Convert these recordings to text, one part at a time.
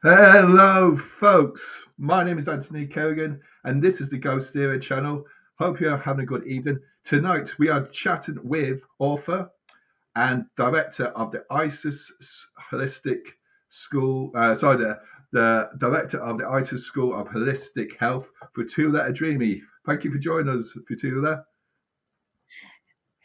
Hello, folks. My name is Anthony Kerrigan, and this is the GhostÉire Channel. Hope you are having a good evening. Tonight, we are chatting with author and director of the ISIS Holistic School. The director of the ISIS School of Holistic Health, Fotoula Adrimi. Thank you for joining us, Fotoula.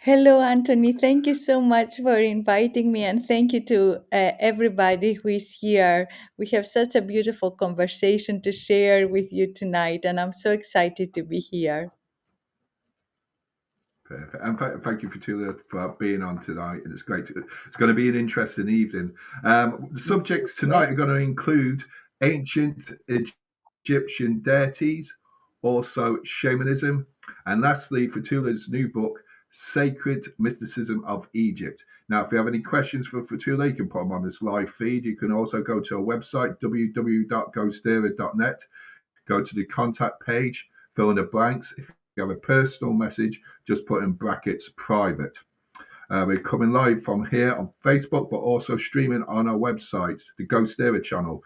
Hello, Anthony. Thank you so much for inviting me, and thank you to everybody who is here. We have such a beautiful conversation to share with you tonight, and I'm so excited to be here. Perfect. And thank you, Fotoula, for being on tonight. And it's great. It's going to be an interesting evening. The subjects tonight are going to include ancient Egyptian deities, also shamanism, and lastly, Fotoula's new book, Sacred Mysticism of Egypt. Now, if you have any questions for Fotoula, you can put them on this live feed. You can also go to our website, www.ghostére.net, go to the contact page, fill in the blanks. If you have a personal message, just put in brackets private. We're coming live from here on Facebook, but also streaming on our website, the GhostÉire Channel.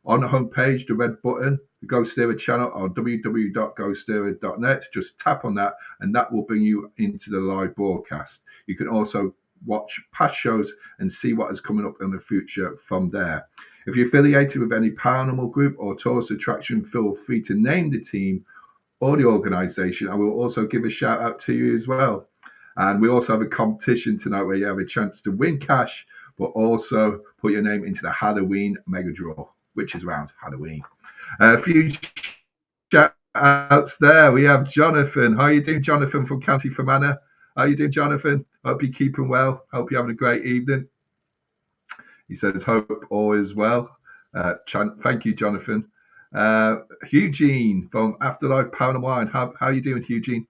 On the homepage, the red button, the GhostÉire Channel on www.ghostére.net. Just tap on that, and that will bring you into the live broadcast. You can also watch past shows and see what is coming up in the future from there. If you're affiliated with any paranormal group or tourist attraction, feel free to name the team or the organization. I will also give a shout out to you as well. And we also have a competition tonight where you have a chance to win cash, but also put your name into the Halloween mega draw, which is around Halloween. A few shout outs there. We have Jonathan. How are you doing, Jonathan, from County Fermanagh? How are you doing, Jonathan? Hope you're keeping well. Hope you're having a great evening. He says, hope all is well. Thank you, Jonathan. Eugene from Afterlife Paranormal. How are you doing, Eugene?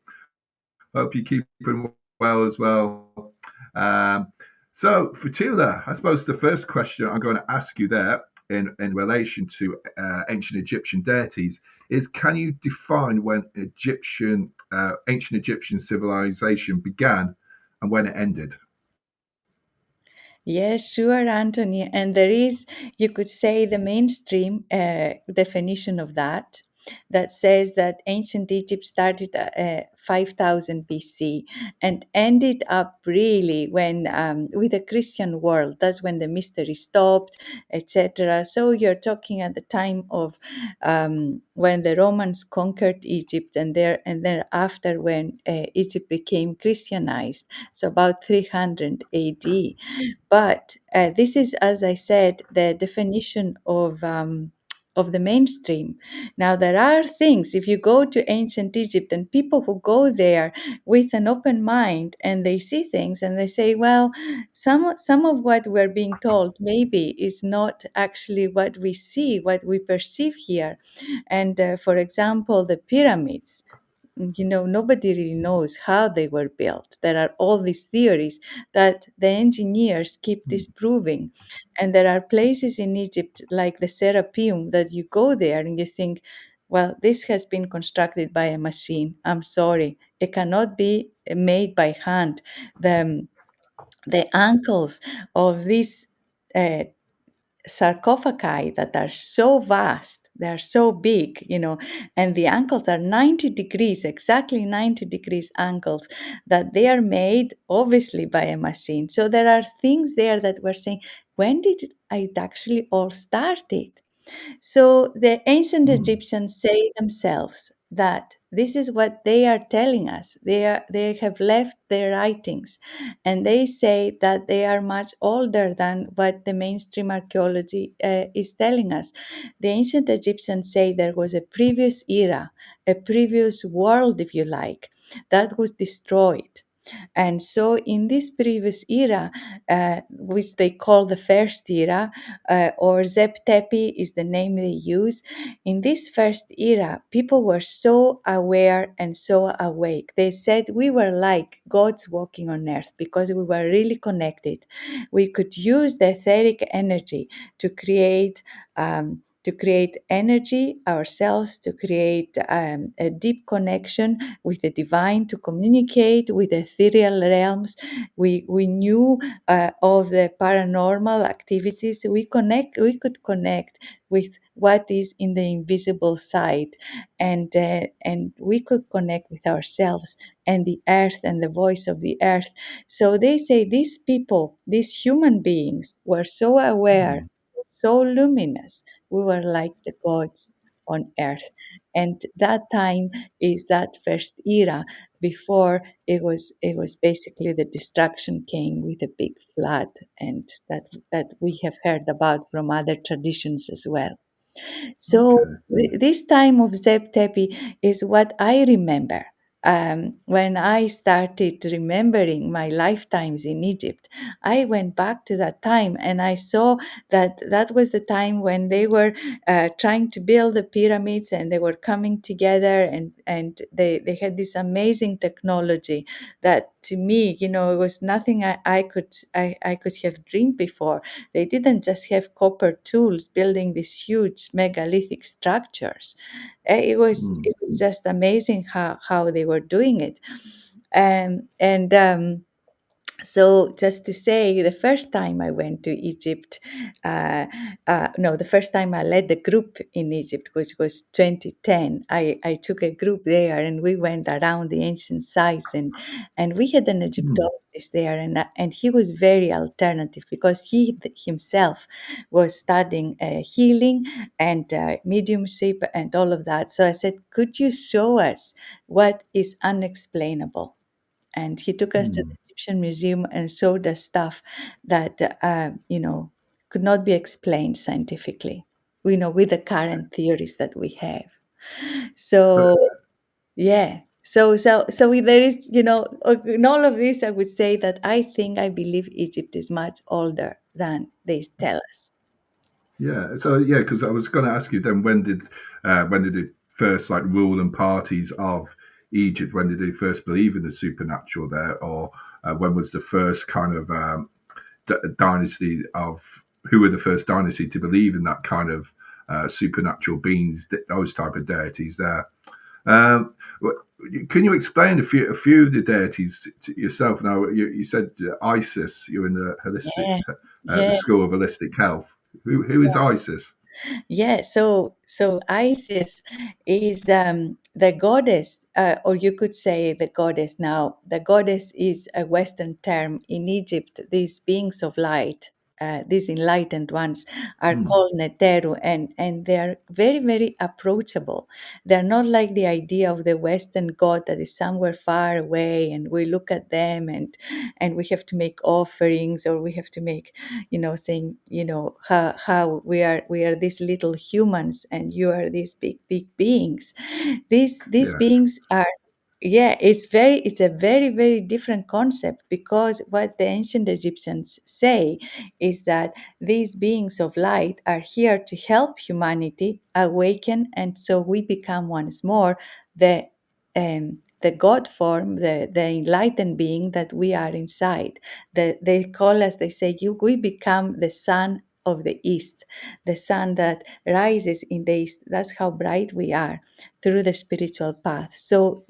Hope you're keeping well as well. So, Fotoula, I suppose the first question I'm going to ask you there in relation to ancient Egyptian deities is, can you define when ancient Egyptian civilization began and when it ended? Yes, sure, Anthony. And there is, you could say, the mainstream definition of that says that ancient Egypt started 5000 BC and ended up really when with the Christian world. That's when the mystery stopped, etc. So you're talking at the time of when the Romans conquered Egypt, and thereafter when Egypt became Christianized. So about 300 AD. But this is, as I said, the definition of the mainstream. Now, there are things, if you go to ancient Egypt and people who go there with an open mind and they see things and they say, well, some of what we're being told maybe is not actually what we see, what we perceive here. And for example, the pyramids, nobody really knows how they were built. There are all these theories that the engineers keep disproving. And there are places in Egypt like the Serapeum that you go there and you think, well, this has been constructed by a machine. I'm sorry. It cannot be made by hand. The ankles of these uh, sarcophagi that are so vast, they are so big, and the ankles are 90 degrees, exactly 90 degrees ankles, that they are made obviously by a machine. So there are things there that we're saying, when did it actually all started? So the ancient Egyptians say themselves that this is what they are telling us. They have left their writings, and they say that they are much older than what the mainstream archaeology is telling us. The ancient Egyptians say there was a previous era, a previous world, if you like, that was destroyed. And so in this previous era, which they call the first era, or Zep Tepi is the name they use, in this first era, people were so aware and so awake. They said we were like gods walking on earth because we were really connected. We could use the etheric energy to create energy ourselves, to create a deep connection with the divine, to communicate with ethereal realms. We knew of the paranormal activities. We could connect with what is in the invisible side, and we could connect with ourselves and the earth and the voice of the earth. So they say these people, these human beings, were so aware, Mm. so luminous. We were like the gods on earth. And that time is that first era before it was basically the destruction came with a big flood, and that we have heard about from other traditions as well. So Okay. this time of Zeb Tepi is what I remember. When I started remembering my lifetimes in Egypt, I went back to that time and I saw that that was the time when they were trying to build the pyramids, and they were coming together, and they had this amazing technology that, to me, it was nothing I could have dreamed before. They didn't just have copper tools building these huge megalithic structures. It was just amazing how they were doing it. And so just to say, the first time I went to Egypt, no, the first time I led the group in Egypt, which was 2010, I took a group there and we went around the ancient sites, and we had an Mm. Egyptologist there, and he was very alternative because he himself was studying healing and mediumship and all of that. So I said, could you show us what is unexplainable? And he took us to the Mm. Egyptian Museum and showed us stuff that could not be explained scientifically. We know with the current theories that we have. So, So yeah. So there is, in all of this, I would say that I believe Egypt is much older than they tell us. yeah. So yeah, because I was going to ask you then, when did the first like ruling parties of Egypt, when did they first believe in the supernatural there, or when was the first kind of dynasty of who were the first dynasty to believe in that kind of supernatural beings, those type of deities there? Um, can you explain a few of the deities to yourself? Now, you said Isis. You're in Yeah, the yeah. school of holistic health. Who is Isis? Yeah, so Isis is the goddess, or you could say the goddess. Now, the goddess is a Western term. In Egypt, these beings of light, these enlightened ones, are Mm. called Neteru, and they are very, very approachable. They're not like the idea of the Western god that is somewhere far away, and we look at them, and we have to make offerings, or we have to make, saying, how we are these little humans and you are these big, big beings. These Yes. beings are, yeah, it's a very, very different concept, because what the ancient Egyptians say is that these beings of light are here to help humanity awaken, and so we become once more the God form, the enlightened being that we are inside. They call us, they say, we become the sun of the east, the sun that rises in the east. That's how bright we are through the spiritual path. So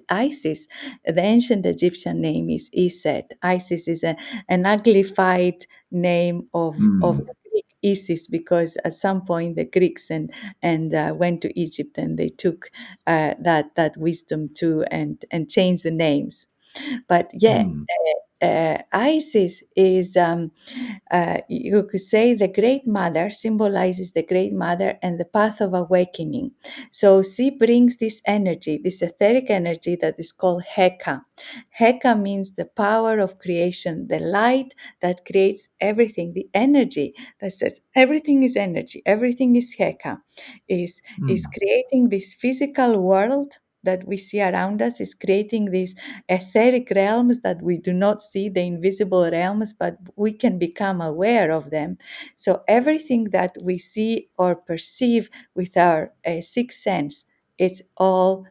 Isis, the ancient Egyptian name is Iset. Isis is an uglified name of Mm. the Greek Isis, because at some point the Greeks and went to Egypt, and they took that wisdom too, and changed the names. But yeah, Mm. Isis is, you could say, the Great Mother, symbolizes the Great Mother and the path of awakening. So she brings this energy, this etheric energy that is called Heka. Heka means the power of creation, the light that creates everything, the energy that says everything is energy, everything is Heka, is Mm. creating this physical world that we see around us is creating these etheric realms that we do not see, the invisible realms, but we can become aware of them. So everything that we see or perceive with our sixth sense, it's all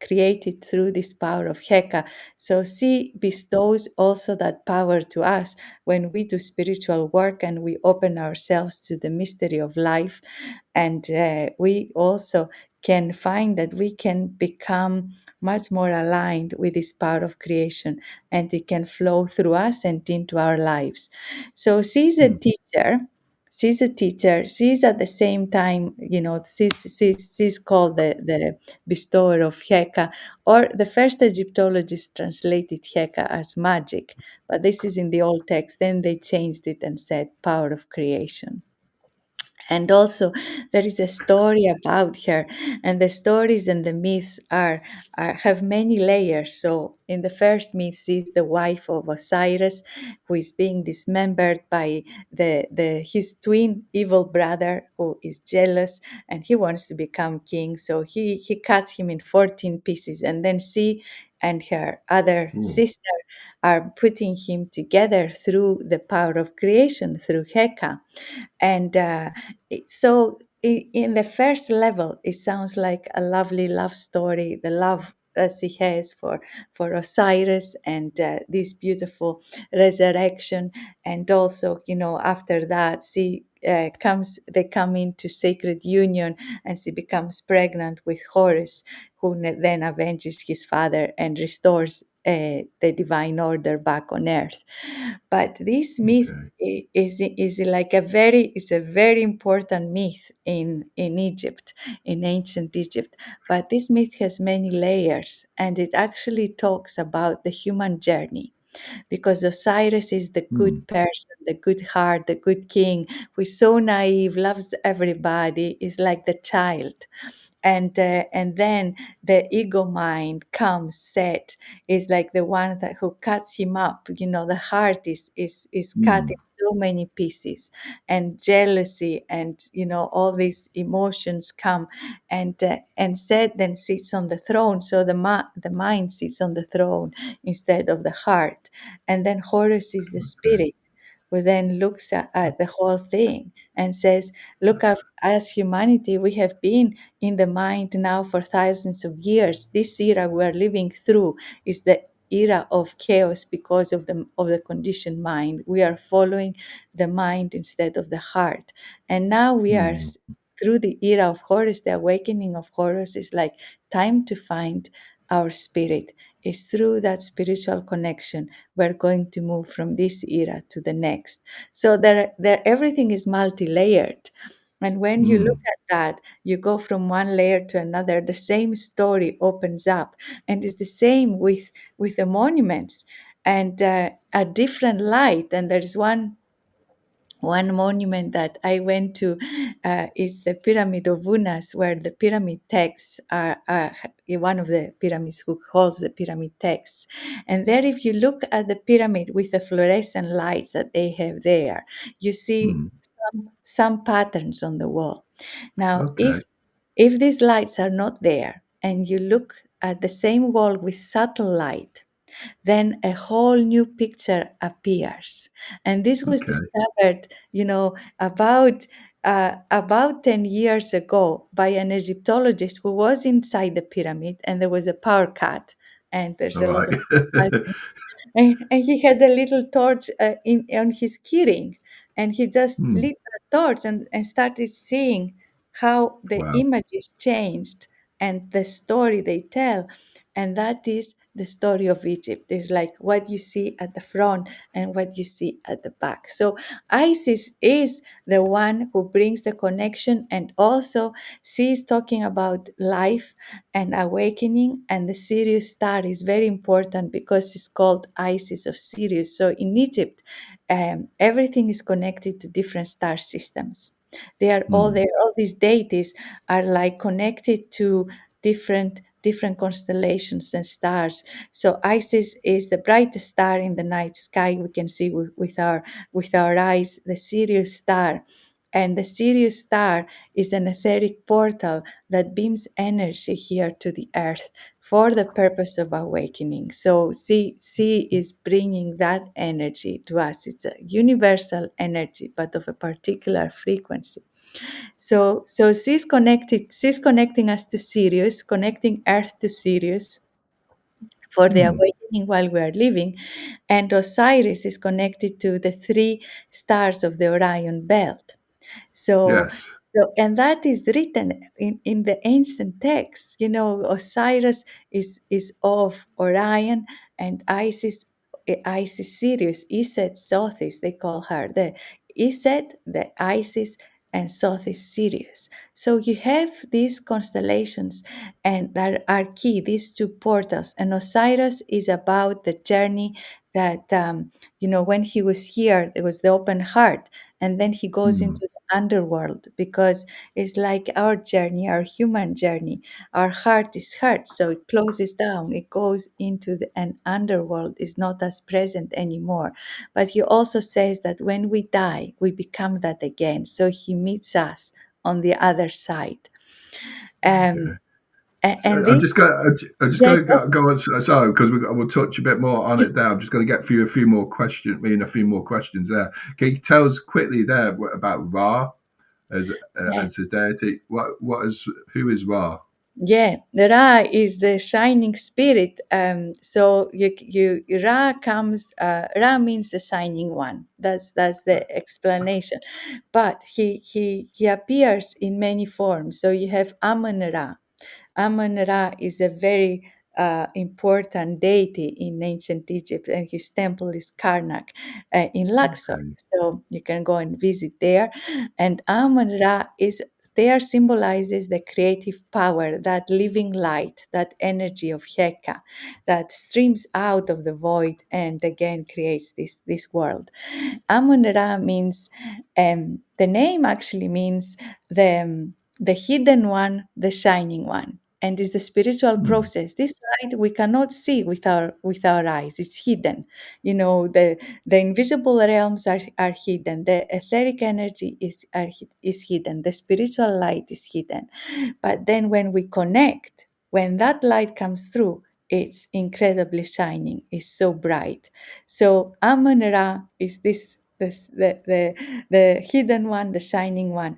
created through this power of Heka. So she bestows also that power to us when we do spiritual work and we open ourselves to the mystery of life. And we also can find that we can become much more aligned with this power of creation, and it can flow through us and into our lives. So she's a teacher. She's a teacher. She's at the same time, she's called the bestower of Heka, or the first Egyptologists translated Heka as magic, but this is in the old text. Then they changed it and said power of creation. And also, there is a story about her, and the stories and the myths have many layers. So, in the first myth, she is the wife of Osiris, who is being dismembered by his twin evil brother, who is jealous, and he wants to become king. So he cuts him in 14 pieces, and then she and her other sister are putting him together through the power of creation, through Heka. And so in the first level, it sounds like a lovely love story, the love that she has for Osiris, and this beautiful resurrection. And also, after that, they come into sacred union, and she becomes pregnant with Horus, who then avenges his father and restores the divine order back on earth. But this myth is like a very important myth in Egypt, in ancient Egypt. But this myth has many layers, and it actually talks about the human journey, because Osiris is the good person, the good heart, the good king, who is so naive, loves everybody, is like the child. And then the ego mind comes, set, is like the one who cuts him up. The heart is cut in so many pieces, and jealousy, and all these emotions come, and Set then sits on the throne. So the mind sits on the throne instead of the heart, and then Horus is the spirit, who then looks at the whole thing and says, look, as humanity, we have been in the mind now for thousands of years. This era we are living through is the era of chaos because of the conditioned mind. We are following the mind instead of the heart. And now we are through the era of Horus. The awakening of Horus is like time to find our spirit. Is through that spiritual connection we're going to move from this era to the next. So everything is multi-layered. And when you look at that, you go from one layer to another, the same story opens up. And it's the same with the monuments, and a different light. And there's one monument that I went to. Is the Pyramid of Unas, where the pyramid texts are one of the pyramids who holds the pyramid texts. And there, if you look at the pyramid with the fluorescent lights that they have there, you see some patterns on the wall. Now, if these lights are not there, and you look at the same wall with subtle light, then a whole new picture appears. And this was discovered, about 10 years ago by an Egyptologist who was inside the pyramid, and there was a power cut, and there's All a lot right. of and he had a little torch on his keyring, and he just lit the torch and started seeing how the Wow. images changed and the story they tell. And that is the story of Egypt. There's like what you see at the front and what you see at the back. So Isis is the one who brings the connection, and also she is talking about life and awakening. And the Sirius star is very important because it's called Isis of Sirius. So in Egypt, everything is connected to different star systems. They are all there. All these deities are like connected to different constellations and stars. So Isis is the brightest star in the night sky. We can see with our eyes. The Sirius star And the Sirius star is an etheric portal that beams energy here to the earth for the purpose of awakening. So C is bringing that energy to us. It's a universal energy, but of a particular frequency. So she's connecting us to Sirius, connecting Earth to Sirius for the awakening while we are living. And Osiris is connected to the 3 stars of the Orion belt. So, Yes. and that is written in the ancient texts. You know, Osiris is of Orion, and Isis Sirius, Iset Sothis, they call her. The Iset, the Isis, and Sothis Sirius. So you have these constellations and that are key, these 2 portals. And Osiris is about the journey that, when he was here, there was the open heart. And then he goes Mm. into the underworld, because it's like our journey, our human journey. Our heart is hurt, so it closes down. It goes into an underworld, is not as present anymore. But he also says that when we die, we become that again. So he meets us on the other side. Okay. And I'm this, just going. I'm just yeah, going to go on. So, because we'll touch a bit more on it there. I'm just going to get through a few more questions. A few more questions there. Can you tell us quickly there about Ra as yeah. as a deity? Who is Ra? Yeah, Ra is the shining spirit. So Ra comes. Ra means the shining one. That's the explanation. But he appears in many forms. So you have Amun Ra. Amun Ra is a very important deity in ancient Egypt, and his temple is Karnak in Luxor. Okay. So you can go and visit there. And Amun Ra is there, symbolizes the creative power, that living light, that energy of Heka that streams out of the void and again creates this world. Amun Ra means, the name actually means the hidden one, the shining one, and is the spiritual Mm. process. This light we cannot see with our eyes. It's hidden. You know, the invisible realms are hidden. The etheric energy is hidden. The spiritual light is hidden. But then when we connect, when that light comes through, it's incredibly shining. It's so bright. So Amun Ra is the hidden one, the shining one.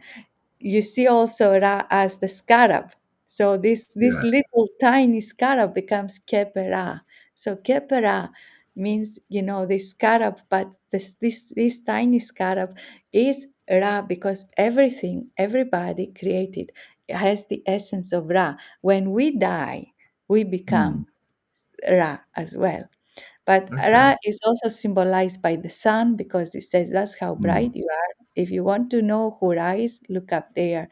You see also Ra as the scarab. So this Yes. little tiny scarab becomes Kepera. So Kepera means, this scarab, but this tiny scarab is Ra, because everybody created has the essence of Ra. When we die, we Mm. become Ra as well. But Okay. Ra is also symbolized by the sun, because it says that's how Mm. bright you are. If you want to know who Ra is, look up there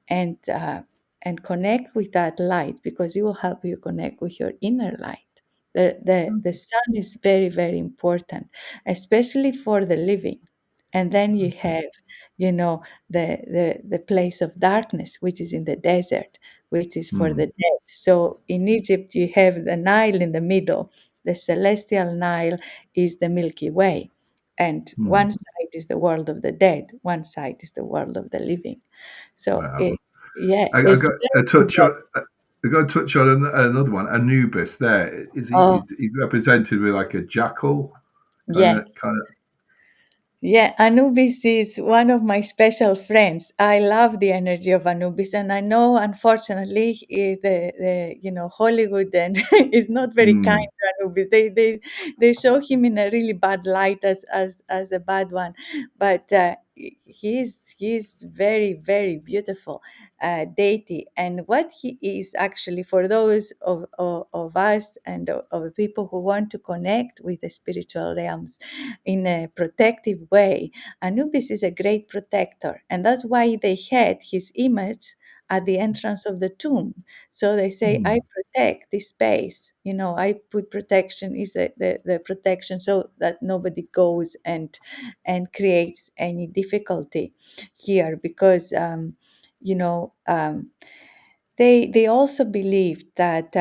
and connect with that light, because it will help you connect with your inner light. The sun is very, very important, especially for the living. And then you Okay. have, the place of darkness, which is in the desert, which is for Mm. the dead. So in Egypt, you have the Nile in the middle. The celestial Nile is the Milky Way. And Mm. one side is the world of the dead, one side is the world of the living. So, Wow. yeah, I it's got a very touch important. on. I got to touch on another one. Anubis. There is Oh, he represented with like a jackal yeah. kind of. Yeah, Anubis is one of my special friends. I love the energy of Anubis, and I know, unfortunately, Hollywood and is not very kind Mm. to Anubis. They show him in a really bad light as a bad one, but he's very, very beautiful deity. And what he is actually, for those of us and of people who want to connect with the spiritual realms in a protective way, Anubis is a great protector. And that's why they had his image at the entrance of the tomb. So they say, I Mm. protect this space. I put protection, is the protection, so that nobody goes and creates any difficulty here, because you know, they also believed that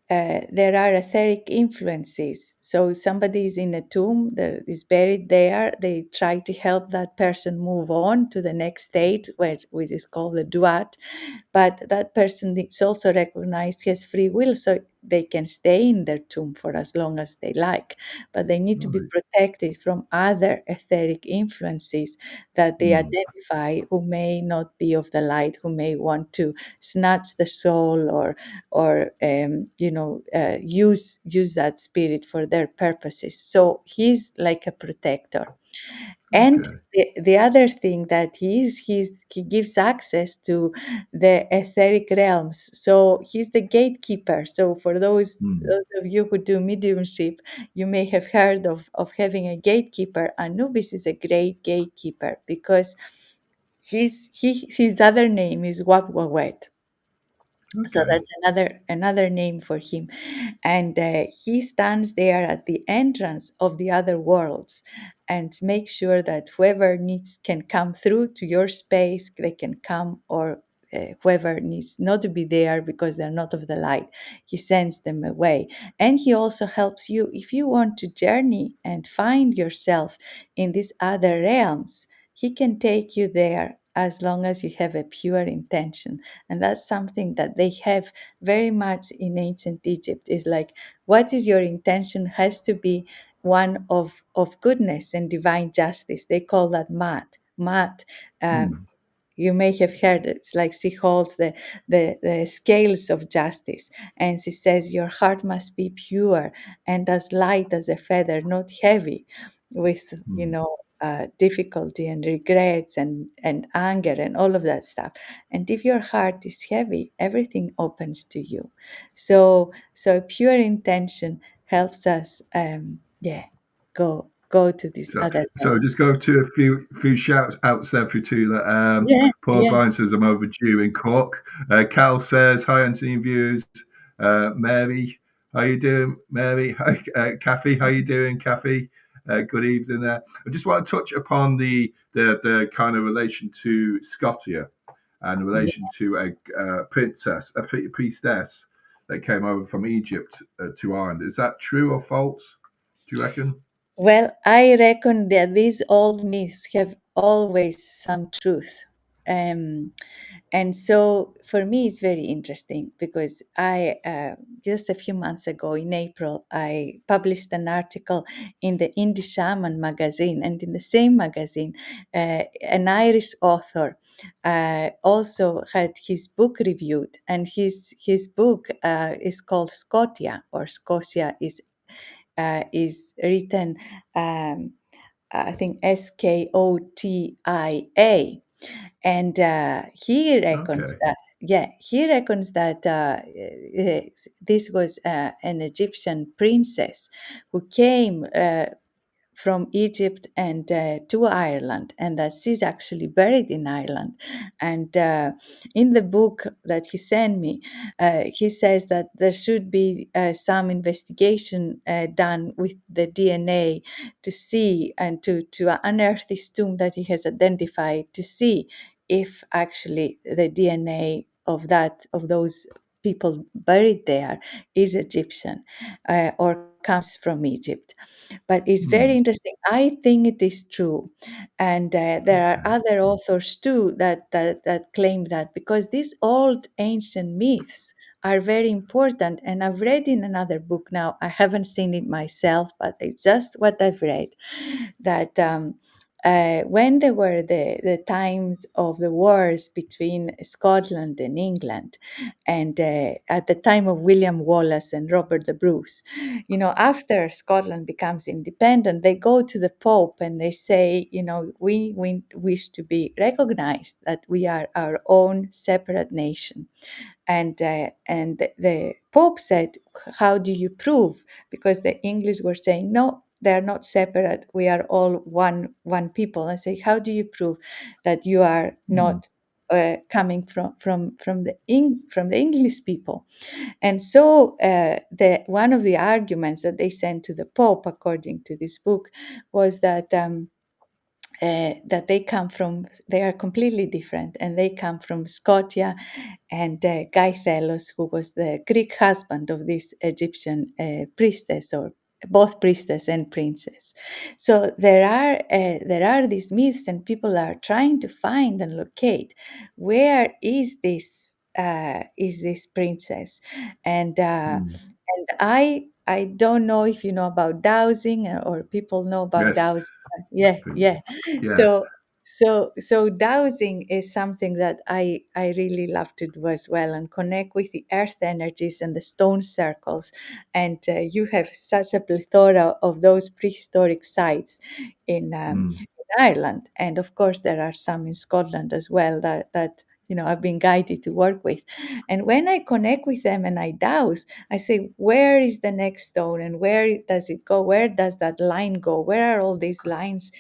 there are etheric influences. So somebody is in a tomb that is buried there. They try to help that person move on to the next stage, which is called the duat. But that person is also recognized he has free will, so they can stay in their tomb for as long as they like. But they need to be Right. protected from other etheric influences that they identify, who may not be of the light, who may want to snatch the soul or use that spirit for their purposes. So he's like a protector. And Okay. the other thing that he gives access to the etheric realms. So he's the gatekeeper. So for those of you who do mediumship, you may have heard of having a gatekeeper. Anubis is a great gatekeeper because his other name is Wapwawet. So Okay. that's another name for him, and he stands there at the entrance of the other worlds, and make sure that whoever needs can come through to your space, they can come, or whoever needs not to be there because they're not of the light, he sends them away. And he also helps you if you want to journey and find yourself in these other realms. He can take you there as long as you have a pure intention. And that's something that they have very much in ancient Egypt, is like, what is your intention has to be one of goodness and divine justice. They call that mat. um, you may have heard it's like she holds the scales of justice, and she says your heart must be pure and as light as a feather, not heavy with difficulty and regrets and anger and all of that stuff. And if your heart is heavy, everything opens to you. So pure intention helps us go to this So, other so just go to a few shouts outs there for Fotoula. yeah Paul yeah Bryan says I'm overdue in Cork. Cal says hi, unseen views. Mary, how you doing, Mary? Hi, Kathy, how you doing, Kathy? Good evening there. I just want to touch upon the kind of relation to Scotia and yeah. relation to a princess, a priestess that came over from Egypt to Ireland. Is that true or false? Do you reckon? Well, I reckon that these old myths have always some truth. Um, and so for me, it's very interesting because just a few months ago in April, I published an article in the Indie Shaman magazine. And in the same magazine, an Irish author also had his book reviewed. And his book is called Scotia, or Scotia is written, I think, Skotia. And Okay. he reckons that this was an Egyptian princess who came from Egypt and to Ireland, and that she's actually buried in Ireland. And in the book that he sent me, he says that there should be some investigation done with the DNA to see and to unearth this tomb that he has identified, to see if actually the DNA of those people buried there is Egyptian or comes from Egypt. But it's very Hmm. interesting. I think it is true, and there are Okay. other authors too that claim that, because these old ancient myths are very important. And I've read in another book now. I haven't seen it myself, but it's just what I've read, that when there were the times of the wars between Scotland and England, and at the time of William Wallace and Robert the Bruce, after Scotland becomes independent, they go to the Pope and they say, we wish to be recognized, that we are our own separate nation. And the Pope said, how do you prove? Because the English were saying, no, they're not separate. We are all one people. I say, how do you prove that you are Hmm. not coming from the English people? And so the one of the arguments that they sent to the Pope, according to this book, was that that they are completely different, and they come from Scotia, and Guy Thelos, who was the Greek husband of this Egyptian priestess, or both priestess and princess. So there are these myths, and people are trying to find and locate where is this princess, and I don't know if you know about dowsing, or people know about Yes. dowsing. Yeah. Yeah. So dowsing is something that I really love to do as well, and connect with the earth energies and the stone circles. And you have such a plethora of those prehistoric sites in Ireland, and of course there are some in Scotland as well that I've been guided to work with. And when I connect with them and I douse, I say, where is the next stone, and where does it go? Where does that line go? Where are all these lines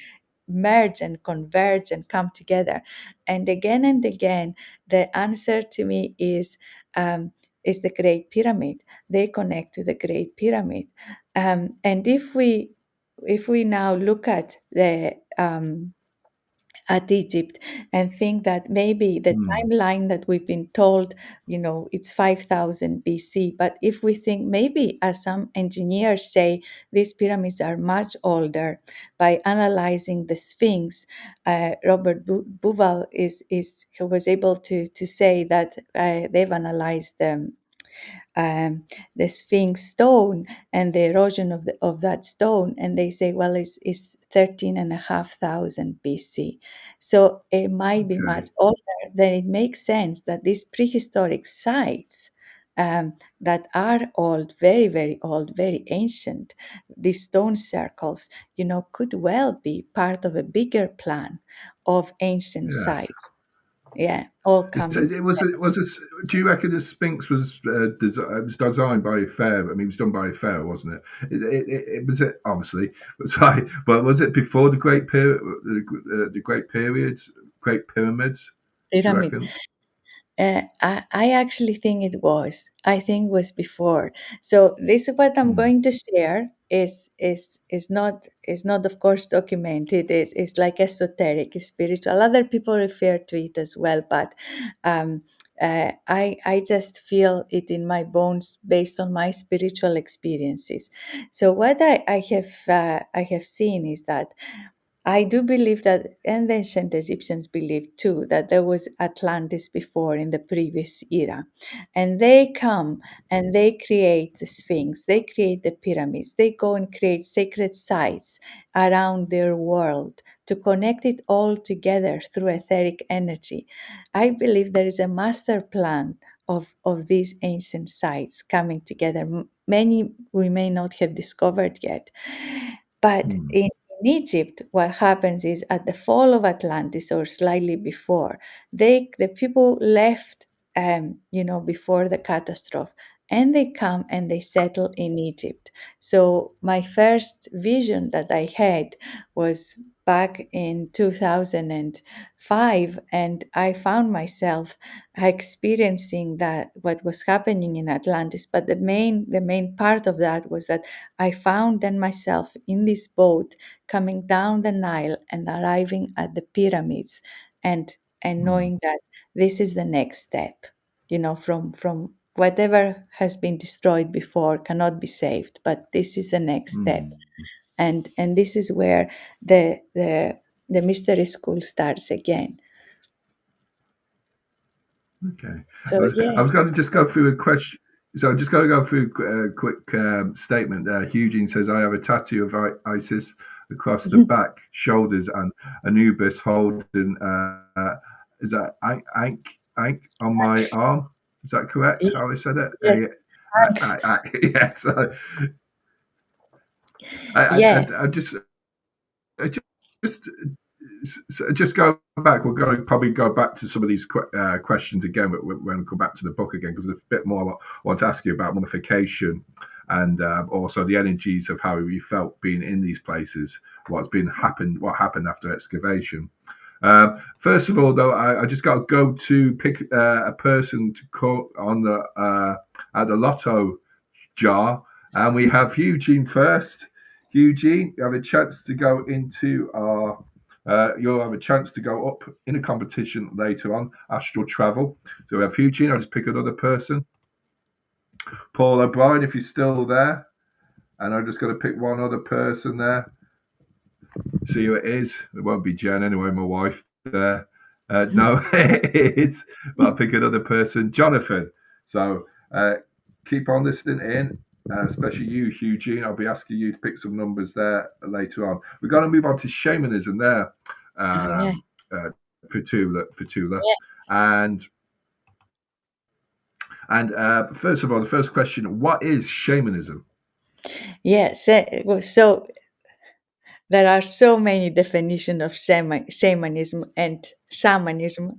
merge and converge and come together? And again, the answer to me is the Great Pyramid. They connect to the Great Pyramid. And if we now look at Egypt and think that maybe the timeline that we've been told, it's 5,000 BC. But if we think maybe, as some engineers say, these pyramids are much older, by analyzing the Sphinx, Robert Bouval who was able to say that they've analyzed the Sphinx stone and the erosion of that stone, and they say, well, it's 13,500 BC. So it might be much Okay. older. Then it makes sense that these prehistoric sites that are old, very, very old, very ancient, these stone circles, could well be part of a bigger plan of ancient Yes. sites. Yeah, all coming. Do you reckon the Sphinx was it was designed by a pharaoh? I mean, it was done by a pharaoh, wasn't it? It was it obviously, but sorry, but was it before the the Great Periods, Great Pyramids? Do you Pyramid. reckon? I actually think it was. I think it was before. So this is what I'm Mm. going to share is not of course documented. It's like esoteric, it's spiritual. Other people refer to it as well, but I just feel it in my bones based on my spiritual experiences. So what I have seen is that I do believe that, and the ancient Egyptians believed too, that there was Atlantis before in the previous era. And they come and they create the Sphinx, they create the pyramids, they go and create sacred sites around their world to connect it all together through etheric energy. I believe there is a master plan of these ancient sites coming together. Many we may not have discovered yet. But Mm. in Egypt, what happens is at the fall of Atlantis, or slightly before, the people left, before the catastrophe, and they come and they settle in Egypt. So my first vision that I had was back in 2005, and I found myself experiencing that what was happening in Atlantis. But the main part of that was that I found then myself in this boat coming down the Nile and arriving at the pyramids, and Mm. knowing that this is the next step, from whatever has been destroyed before cannot be saved, but this is the next step. Mm. And this is where the mystery school starts again. Okay. So yeah. I was going to just go through a question. So I'm just going to go through a quick statement there. Eugene says, I have a tattoo of Isis across the back, shoulders, and Anubis holding, is that Ankh on my arm? Is that correct? How I said it? Yes. Yeah. So Yeah. I just just go back. We're going to probably go back to some of these questions again when we come back to the book again, because there's a bit more I want to ask you about mummification and also the energies of how you felt being in these places, what happened after excavation. First of all, though, I just got to go to pick a person to call on the at the lotto jar, and we have Eugene first. Eugene, you have a chance to go into our You'll have a chance to go up in a competition later on, astral travel. So we have Eugene. I'll just pick another person. Paul O'Brien, if he's still there. And I'm just going to pick one other person there. See who it is. It won't be Jen anyway, my wife there. No, it is. But I'll pick another person. Jonathan. So keep on listening in. Especially you, Eugene. I'll be asking you to pick some numbers there later on. We're going to move on to shamanism there, Yeah. Fotoula. Yeah. And first of all, the first question: what is shamanism? Yes. So there are so many definitions of shamanism, and shamanism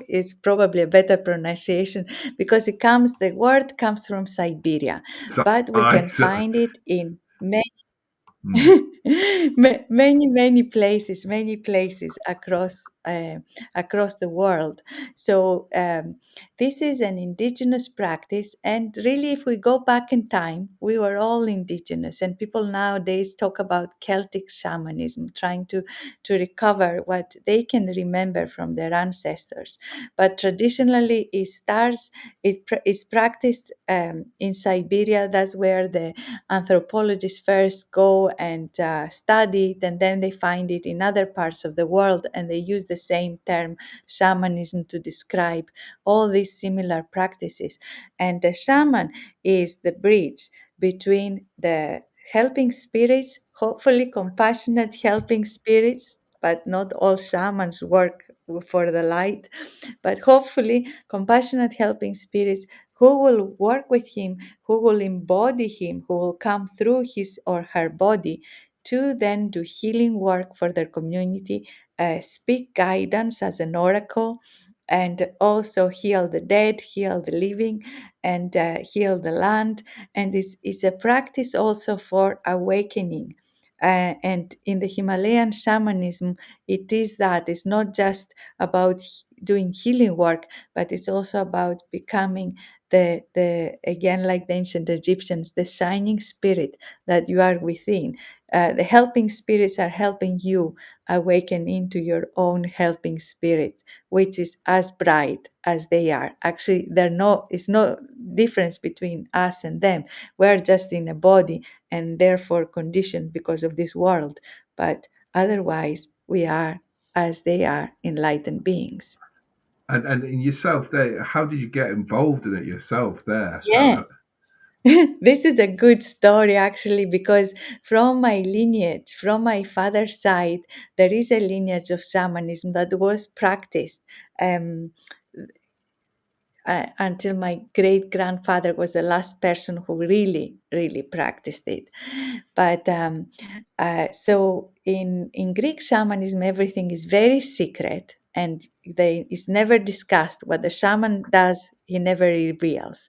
is probably a better pronunciation because the word comes from Siberia, So, but we can find it in many hmm. many places across the world. So this is an indigenous practice, and really, if we go back in time, we were all indigenous. And people nowadays talk about Celtic shamanism, trying to recover what they can remember from their ancestors. But traditionally, is practiced in Siberia. That's where the anthropologists first go and study it, and then they find it in other parts of the world, and they use the same term shamanism to describe all these similar practices. And the shaman is the bridge between the helping spirits, hopefully compassionate helping spirits, but not all shamans work for the light, but hopefully compassionate helping spirits who will work with him, who will embody him, who will come through his or her body to then do healing work for their community, speak guidance as an oracle, and also heal the dead, heal the living, and heal the land. And it's a practice also for awakening. And in the Himalayan shamanism, it is that it's not just about doing healing work, but it's also about becoming the again, like the ancient Egyptians, the shining spirit that you are within. The helping spirits are helping you awaken into your own helping spirit, which is as bright as they are. Actually, it's no difference between us and them. We're just in a body and therefore conditioned because of this world. But otherwise, we are as they are, enlightened beings. And in yourself there, how did you get involved in it yourself there? Yeah. This is a good story actually, because from my lineage, from my father's side, there is a lineage of shamanism that was practiced um, until my great grandfather was the last person who really practiced it. But so in Greek shamanism, everything is very secret, and it's never discussed. What the shaman does, he never reveals.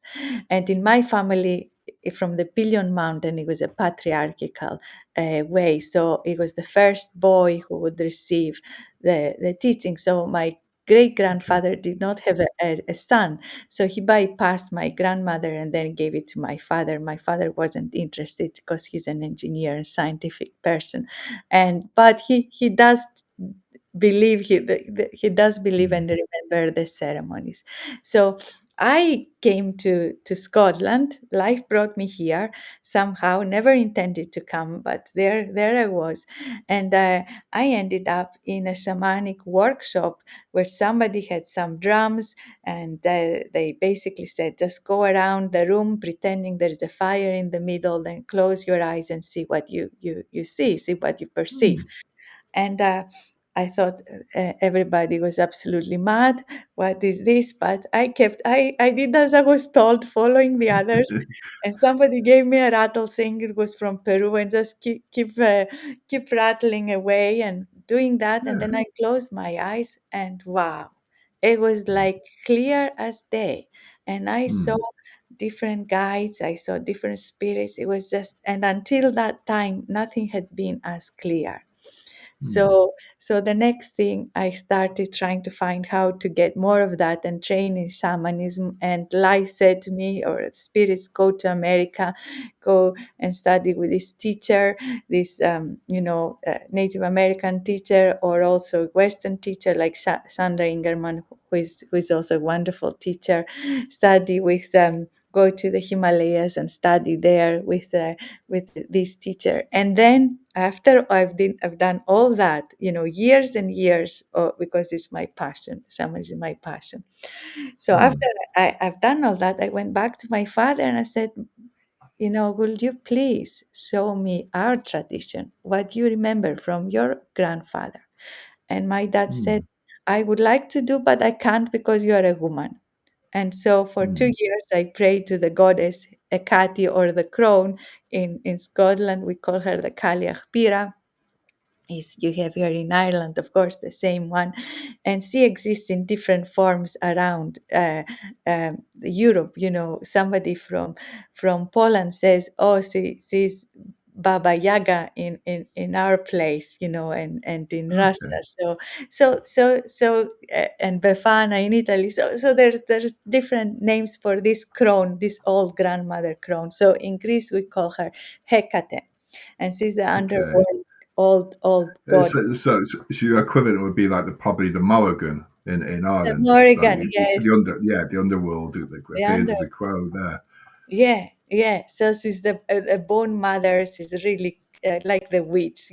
And in my family, from the Pillion Mountain, it was a patriarchal way. So it was the first boy who would receive the teaching. So my great grandfather did not have a son, so he bypassed my grandmother and then gave it to my father. My father wasn't interested because he's an engineer and scientific person, but he does believe he does believe and remember the ceremonies. So I came to Scotland. Life brought me here somehow. Never intended to come, but there I was, and I ended up in a shamanic workshop where somebody had some drums, and they basically said, just go around the room pretending there's a fire in the middle, then close your eyes and see what you see what you perceive. And I thought everybody was absolutely mad. What is this? But I did as I was told, following the others. And somebody gave me a rattle, saying it was from Peru, and just keep rattling away and doing that. And Yeah. then I closed my eyes, and wow, it was like clear as day. And I saw Mm. different guides, I saw different spirits. It was just, and until that time, nothing had been as clear. Mm. So the next thing, I started trying to find how to get more of that and train in shamanism. And life said to me, or spirits, go to America, go and study with this teacher, this Native American teacher, or also Western teacher like Sandra Ingerman, who is also a wonderful teacher. Study with go to the Himalayas and study there with this teacher. And then after I've done all that, years and years, because it's my passion. Shamanism is my passion. So Mm. after I've done all that, I went back to my father and I said, will you please show me our tradition, what you remember from your grandfather? And my dad said, Mm. I would like to do, but I can't because you are a woman. And so for 2 years, I prayed to the goddess Hecate, or the crone. In Scotland, we call her the Cailleach. Is you have here in Ireland, of course, the same one, and she exists in different forms around Europe. Somebody from Poland says, "Oh, she's Baba Yaga in our place," and in Russia. Okay. And Befana in Italy. So there's different names for this crone, this old grandmother crone. So in Greece we call her Hecate, and she's the Okay. underworld old god. So your equivalent would be like probably the Morrigan in The Ireland, like Morrigan, yes, the underworld who the appears under, as a crow there. yeah, yeah. So she's the bone mother. She's really like the witch.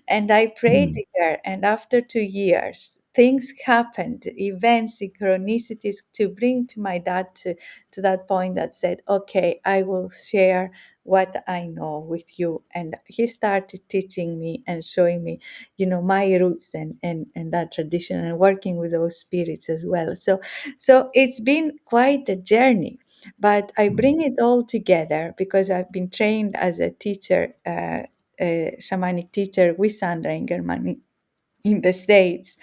And I prayed Mm. to her, and after 2 years, things happened, events, synchronicities to bring to my dad to that point that said, "Okay, I will share what I know with you." And he started teaching me and showing me, my roots and that tradition, and working with those spirits as well. So it's been quite a journey, but I Mm. bring it all together because I've been trained as a teacher, a shamanic teacher with Sandra Ingerman in the States,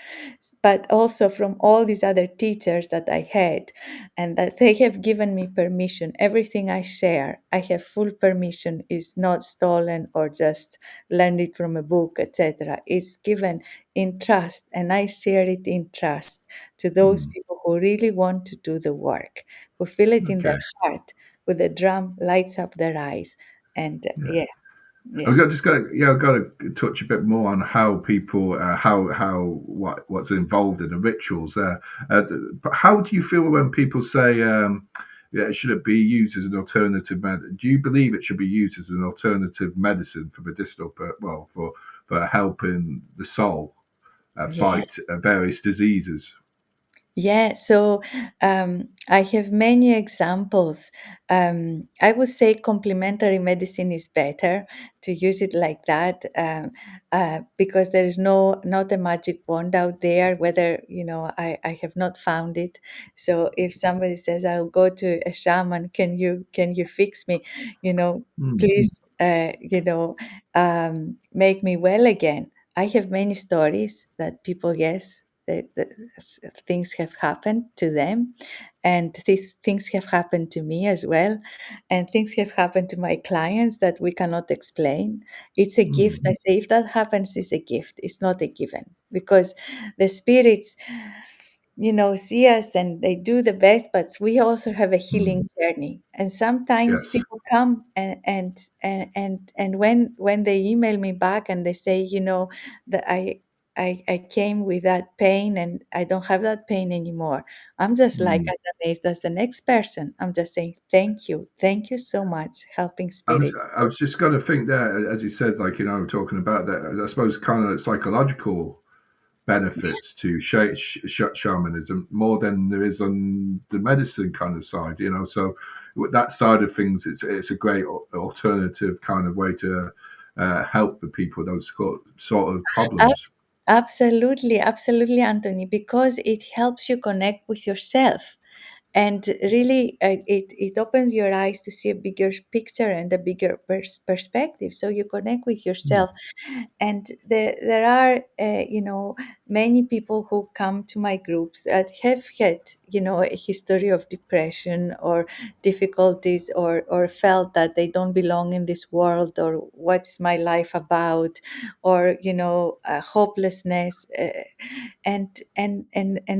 but also from all these other teachers that I had, and that they have given me permission. Everything I share, I have full permission, is not stolen or just learned it from a book, etc. It's given in trust, and I share it in trust to those Mm. people who really want to do the work, who feel it in their Okay. heart, with the drum lights up their eyes. And Yeah. yeah, I yeah. was just going. Yeah, I've got to touch a bit more on how people, what's involved in the rituals there. But how do you feel when people say, yeah, should it be used as an alternative Do you believe it should be used as an alternative medicine for medicinal, for helping the soul Yeah. fight various diseases? Yeah, so I have many examples. I would say complementary medicine is better to use it like that, because there is not a magic wand out there. Whether I have not found it. So if somebody says, "I'll go to a shaman, can you fix me?" Mm. Please, make me well again. I have many stories that people, yes, that things have happened to them, and these things have happened to me as well, and things have happened to my clients that we cannot explain. It's a gift. I Mm. say, if that happens, it's a gift. It's not a given, because the spirits, see us and they do the best, but we also have a healing Mm. journey. And sometimes Yes. people come and when they email me back and they say, that I came with that pain and I don't have that pain anymore. I'm just like Mm. as amazed as the next person. I'm just saying, thank you so much, helping I was spirits. I was just going to think there, as you said, like talking about that. I suppose kind of psychological benefits to shamanism more than there is on the medicine kind of side. So with that side of things, it's a great alternative kind of way to help the people with those sort of problems. Absolutely, absolutely, Anthony, because it helps you connect with yourself. and really it opens your eyes to see a bigger picture and a bigger perspective, so you connect with yourself. And there are many people who come to my groups that have had a history of depression or difficulties, or felt that they don't belong in this world, or what is my life about, or hopelessness, and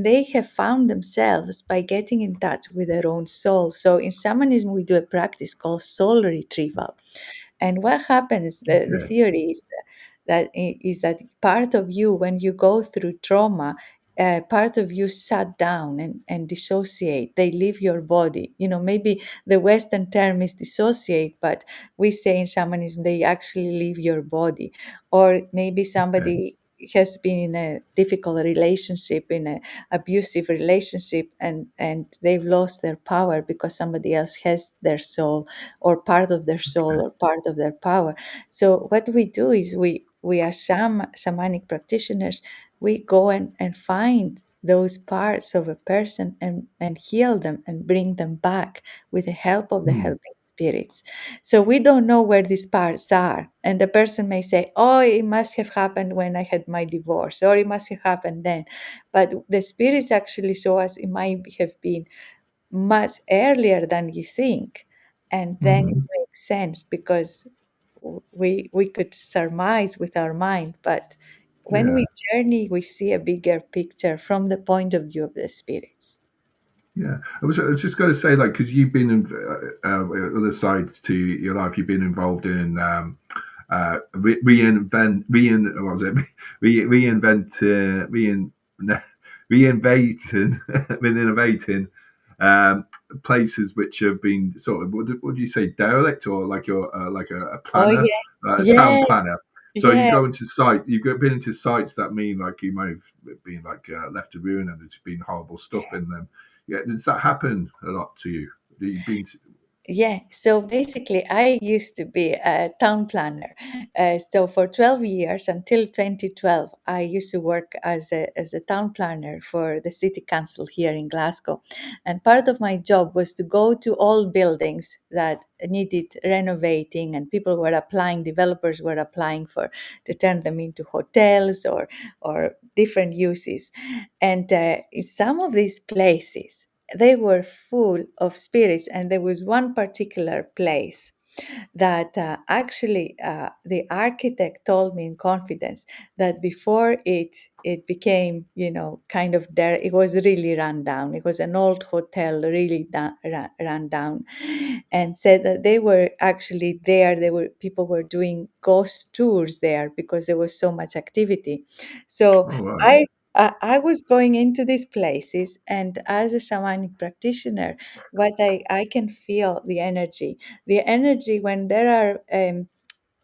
they have found themselves by getting in touch with their own soul. So in shamanism we do a practice called soul retrieval. And what happens, the Okay. theory is that part of you, when you go through trauma, part of you shut down and dissociate. They leave your body. Maybe the Western term is dissociate, but we say in shamanism they actually leave your body. Or maybe Okay. somebody has been in a difficult relationship, in an abusive relationship, and they've lost their power because somebody else has their soul, or part of their soul, Okay. or part of their power. So what we do is we are shamanic practitioners. We go and find those parts of a person and heal them and bring them back with the help of the Hmm. helping spirits. So we don't know where these parts are. And the person may say, oh, it must have happened when I had my divorce, or it must have happened then. But the spirits actually show us it might have been much earlier than you think. And then it Hmm. makes sense because we could surmise with our mind, but when Yeah. we journey, we see a bigger picture from the point of view of the spirits. Yeah, I was just going to say, like, because you've been in other sides to your life, you've been involved in what was it? Reinventing, been innovating um, places which have been sort of what do you say, derelict, or like you're like a Oh planner, yeah, a town yeah, planner. So you yeah, go into you've been into sites that mean like you may have been like left to ruin and there's been horrible stuff in them. Yeah, does that happen a lot to you? You've been to, yeah. So basically, I used to be a town planner. So for 12 years, until 2012, I used to work as a town planner for the city council here in Glasgow. And part of my job was to go to all buildings that needed renovating, and people were applying, developers were applying for to turn them into hotels or different uses. And in some of these places, they were full of spirits, and there was one particular place that actually the architect told me in confidence that before it became kind of there, it was really run down. It was an old hotel, really run down, and said that they were actually there. People were doing ghost tours there because there was so much activity. So oh right. I was going into these places, and as a shamanic practitioner, what I can feel the energy when there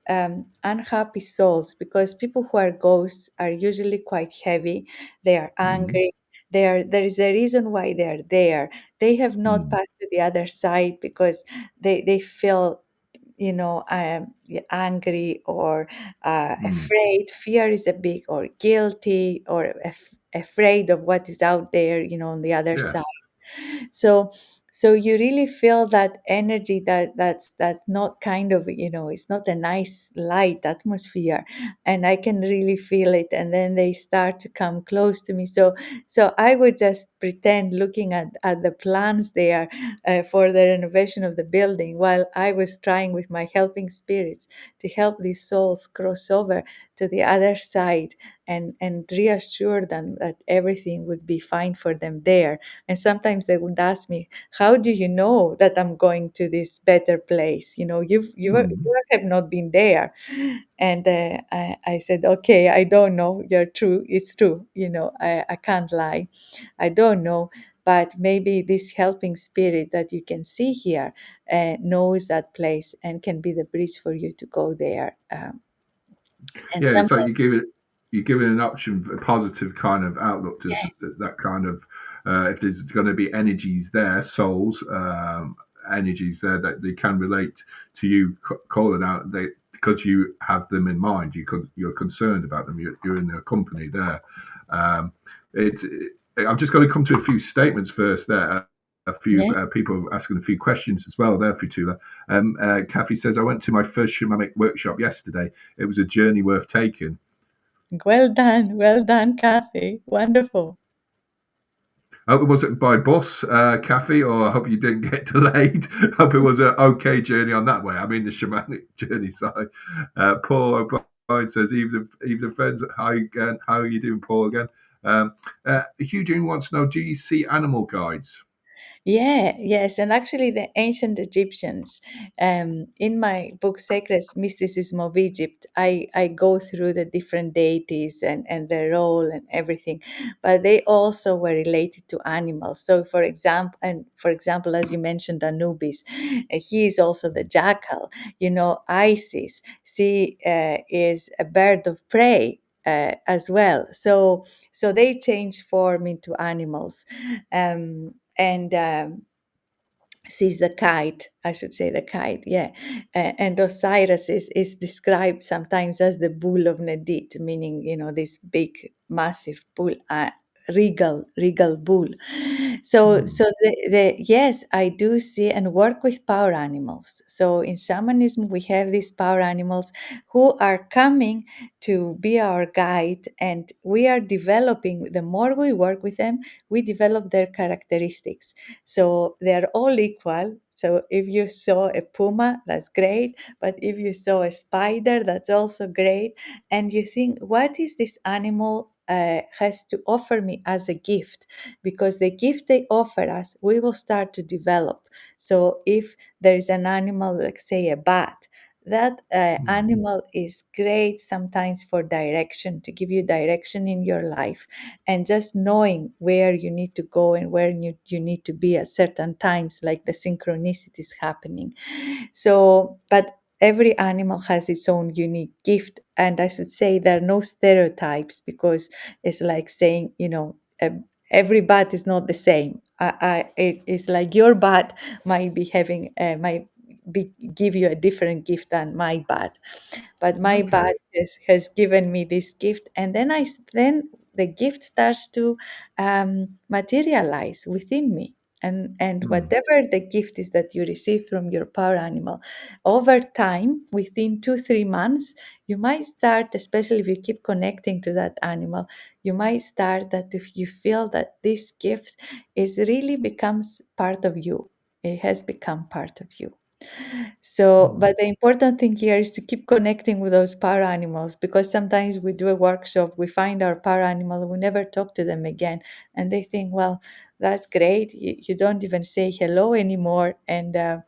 are unhappy souls, because people who are ghosts are usually quite heavy. They are Mm-hmm. angry. There is a reason why they are there. They have not Mm. passed to the other side because they feel angry or Mm. afraid. Fear is a big, or guilty, or afraid of what is out there, on the other Yeah. side. So so you really feel that energy, that's not kind of, it's not a nice light atmosphere, and I can really feel it, and then they start to come close to me. So I would just pretend looking at the plans there for the renovation of the building, while I was trying with my helping spirits to help these souls cross over to the other side, and reassure them that everything would be fine for them there. And sometimes they would ask me, how do you know that I'm going to this better place? Mm. You have not been there. And I said, okay, I don't know. You're true. It's true. I can't lie. I don't know. But maybe this helping spirit that you can see here knows that place and can be the bridge for you to go there. And Yeah, it's like sometimes, you give it an option, a positive kind of outlook to that kind of if there's going to be energies there, souls, energies there that they can relate to you calling out they because you have them in mind. You're concerned about them. You're in their company there. Um, I'm just going to come to a few statements first there. a few Yeah. people asking a few questions as well there, Fotoula. Kathy says, I went to my first shamanic workshop yesterday. It was a journey worth taking. Well done, Kathy. Wonderful. Was it by bus, Kathy, or I hope you didn't get delayed? Hope it was an okay journey on that way. I mean, the shamanic journey side. Paul O'Brien says, evening friends, hi again. How are you doing, Paul, again? Eugene wants to know, do you see animal guides? Yeah, yes, and actually, the ancient Egyptians, in my book Sacred Mysticism of Egypt, I go through the different deities and their role and everything, but they also were related to animals. So, for example, as you mentioned, Anubis, he is also the jackal. You know, Isis, she is a bird of prey. As well, so they change form into animals, and sees the kite, I should say the kite, yeah. And Osiris is described sometimes as the bull of Nedit, meaning, you know, this big, massive bull, regal bull. So yes, I do see and work with power animals. So in shamanism, we have these power animals who are coming to be our guide, and we are developing, the more we work with them, we develop their characteristics. So they are all equal. So if you saw a puma, that's great. But if you saw a spider, that's also great. And you think, what is this animal has to offer me as a gift? Because the gift they offer us, we will start to develop. So if there is an animal, like say a bat, that animal is great sometimes for direction, to give you direction in your life, and just knowing where you need to go and where you need to be at certain times, like the synchronicities happening. So, but every animal has its own unique gift, and I should say there are no stereotypes, because it's like saying, you know, every bat is not the same. It's like your bat might be having give you a different gift than my bat, but my Okay. bat has given me this gift, and then the gift starts to materialize within me. And Mm. whatever the gift is that you receive from your power animal, over time, within 2-3 months, you might start, especially if you keep connecting to that animal, you might start that if you feel that this gift is really becomes part of you, it has become part of you. So, Mm. but the important thing here is to keep connecting with those power animals, because sometimes we do a workshop, we find our power animal, we never talk to them again, and they think, well, that's great. You don't even say hello anymore, and Mm.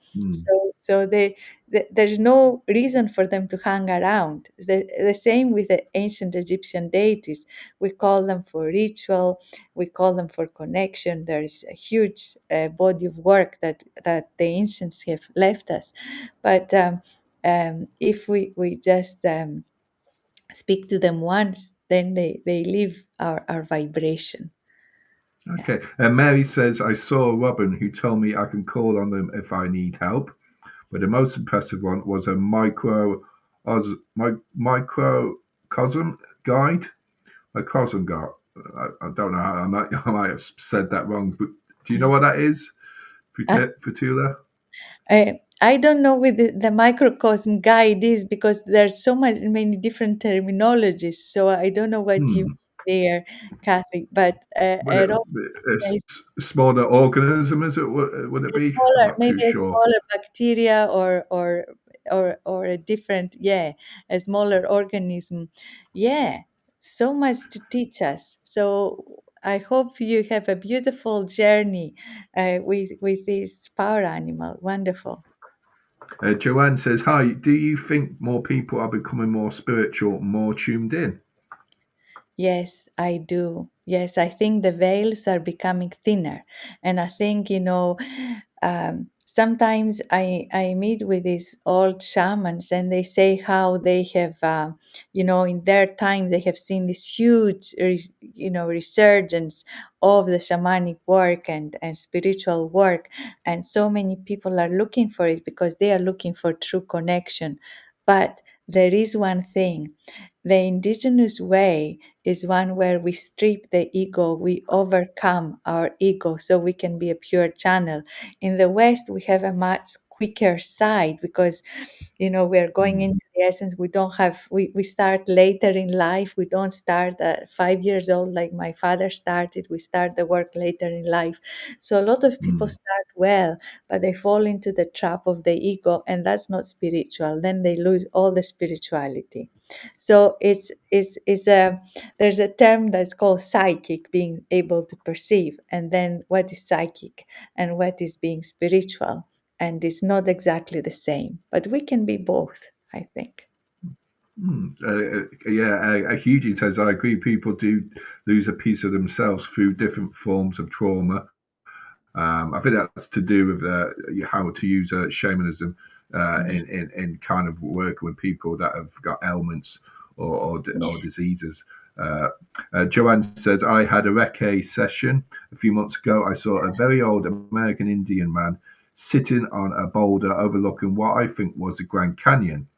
so there's no reason for them to hang around. The same with the ancient Egyptian deities. We call them for ritual, we call them for connection. There is a huge body of work that the ancients have left us. But if we just speak to them once, then they leave our vibration. Yeah. Okay. And Mary says, I saw a robin who told me I can call on them if I need help. But the most impressive one was a microcosm guide. A cosm guide. I don't know how I might have said that wrong, but do you know what that is, Uh, Fotoula? I don't know what the microcosm guide is, because there's many different terminologies. So I don't know what you Hmm. there, Kathy. But Would it a smaller organism? Is it? Would it be? I'm not too maybe a sure. smaller bacteria, or a different, yeah, a smaller organism. Yeah, so much to teach us. So I hope you have a beautiful journey with this power animal. Wonderful. Joanne says, "Hi. Do you think more people are becoming more spiritual, more tuned in?" Yes, I do. Yes, I think the veils are becoming thinner. And I think, sometimes I meet with these old shamans, and they say how they have, in their time, they have seen this huge, resurgence of the shamanic work and spiritual work. And so many people are looking for it because they are looking for true connection. But there is one thing. The indigenous way is one where we strip the ego, we overcome our ego so we can be a pure channel. In the West, we have a much quicker side because we're going into the essence. We start later in life. We don't start at 5 years old like my father started. We start the work later in life. So a lot of people start well, but they fall into the trap of the ego, and that's not spiritual. Then they lose all the spirituality. So there's a term that's called psychic, being able to perceive, and then what is psychic and what is being spiritual, and it's not exactly the same, but we can be both, I think. Yeah, a huge intense. I agree. People do lose a piece of themselves through different forms of trauma. I think that's to do with how to use shamanism Yeah, in kind of working with people that have got ailments or yeah, diseases. Uh, Joanne says, I had a Reiki session a few months ago. I saw a very old American Indian man sitting on a boulder overlooking what I think was the Grand Canyon.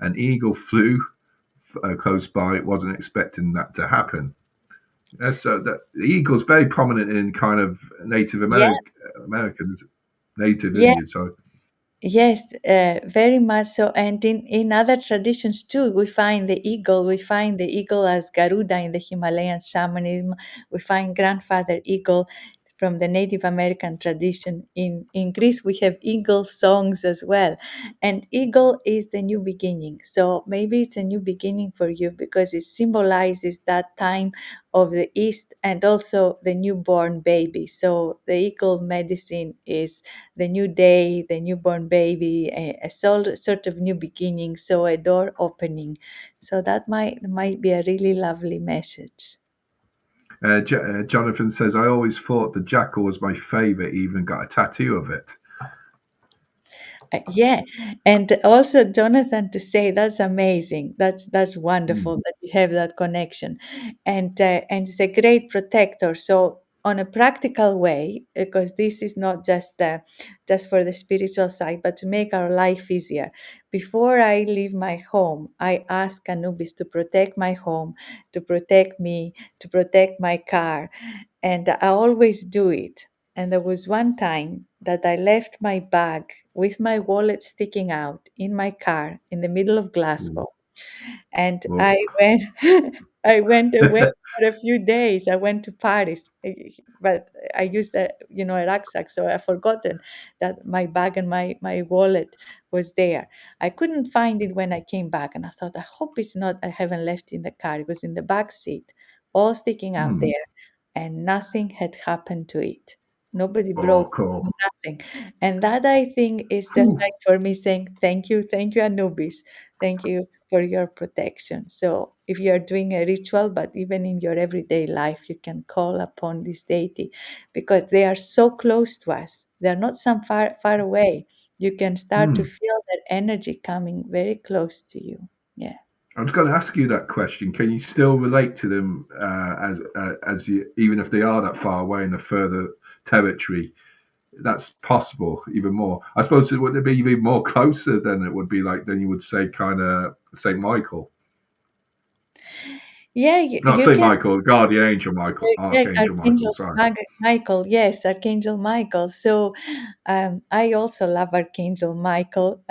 An eagle flew close by. Wasn't expecting that to happen. So the eagle's very prominent in kind of Native yeah, Americans, Native yeah. Indians. So Yes, very much so. And in other traditions too, we find the eagle. We find the eagle as Garuda in the Himalayan shamanism. We find grandfather eagle from the Native American tradition. In Greece, we have eagle songs as well. And eagle is the new beginning. So maybe it's a new beginning for you because it symbolizes that time of the East and also the newborn baby. So the eagle medicine is the new day, the newborn baby, a sort of new beginning, so a door opening. So that might be a really lovely message. Jonathan says, I always thought the jackal was my favorite, even got a tattoo of it. Yeah, and also Jonathan to say that's amazing. That's wonderful Mm, that you have that connection, and it's a great protector. So on a practical way, because this is not just for the spiritual side, but to make our life easier. Before I leave my home, I ask Anubis to protect my home, to protect me, to protect my car, and I always do it. And there was one time that I left my bag with my wallet sticking out in my car in the middle of mm, Glasgow. And oh, I went I went away for a few days. I went to Paris, but I used a rucksack, so I forgotten that my bag and my wallet was there. I couldn't find it when I came back, and I thought, I hope it's not. I haven't left in the car. It was in the back seat, all sticking out mm, there, and nothing had happened to it. Nobody oh, broke cool. nothing, and that I think is just Whew. like for me saying thank you, Anubis, thank you for your protection. So if you are doing a ritual, but even in your everyday life, you can call upon this deity because they are so close to us. They're not some far away. You can start to Mm. feel that energy coming very close to you. Yeah. I was going to ask you that question. Can you still relate to them as you, even if they are that far away in a further territory? That's possible, even more. I suppose it would be even more closer than it would be like than you would say kind of Saint Michael, Yeah, not you Saint can. Michael, guardian angel Michael, Yeah, Archangel Michael. Sorry. Michael, yes, Archangel Michael. So I also love Archangel Michael.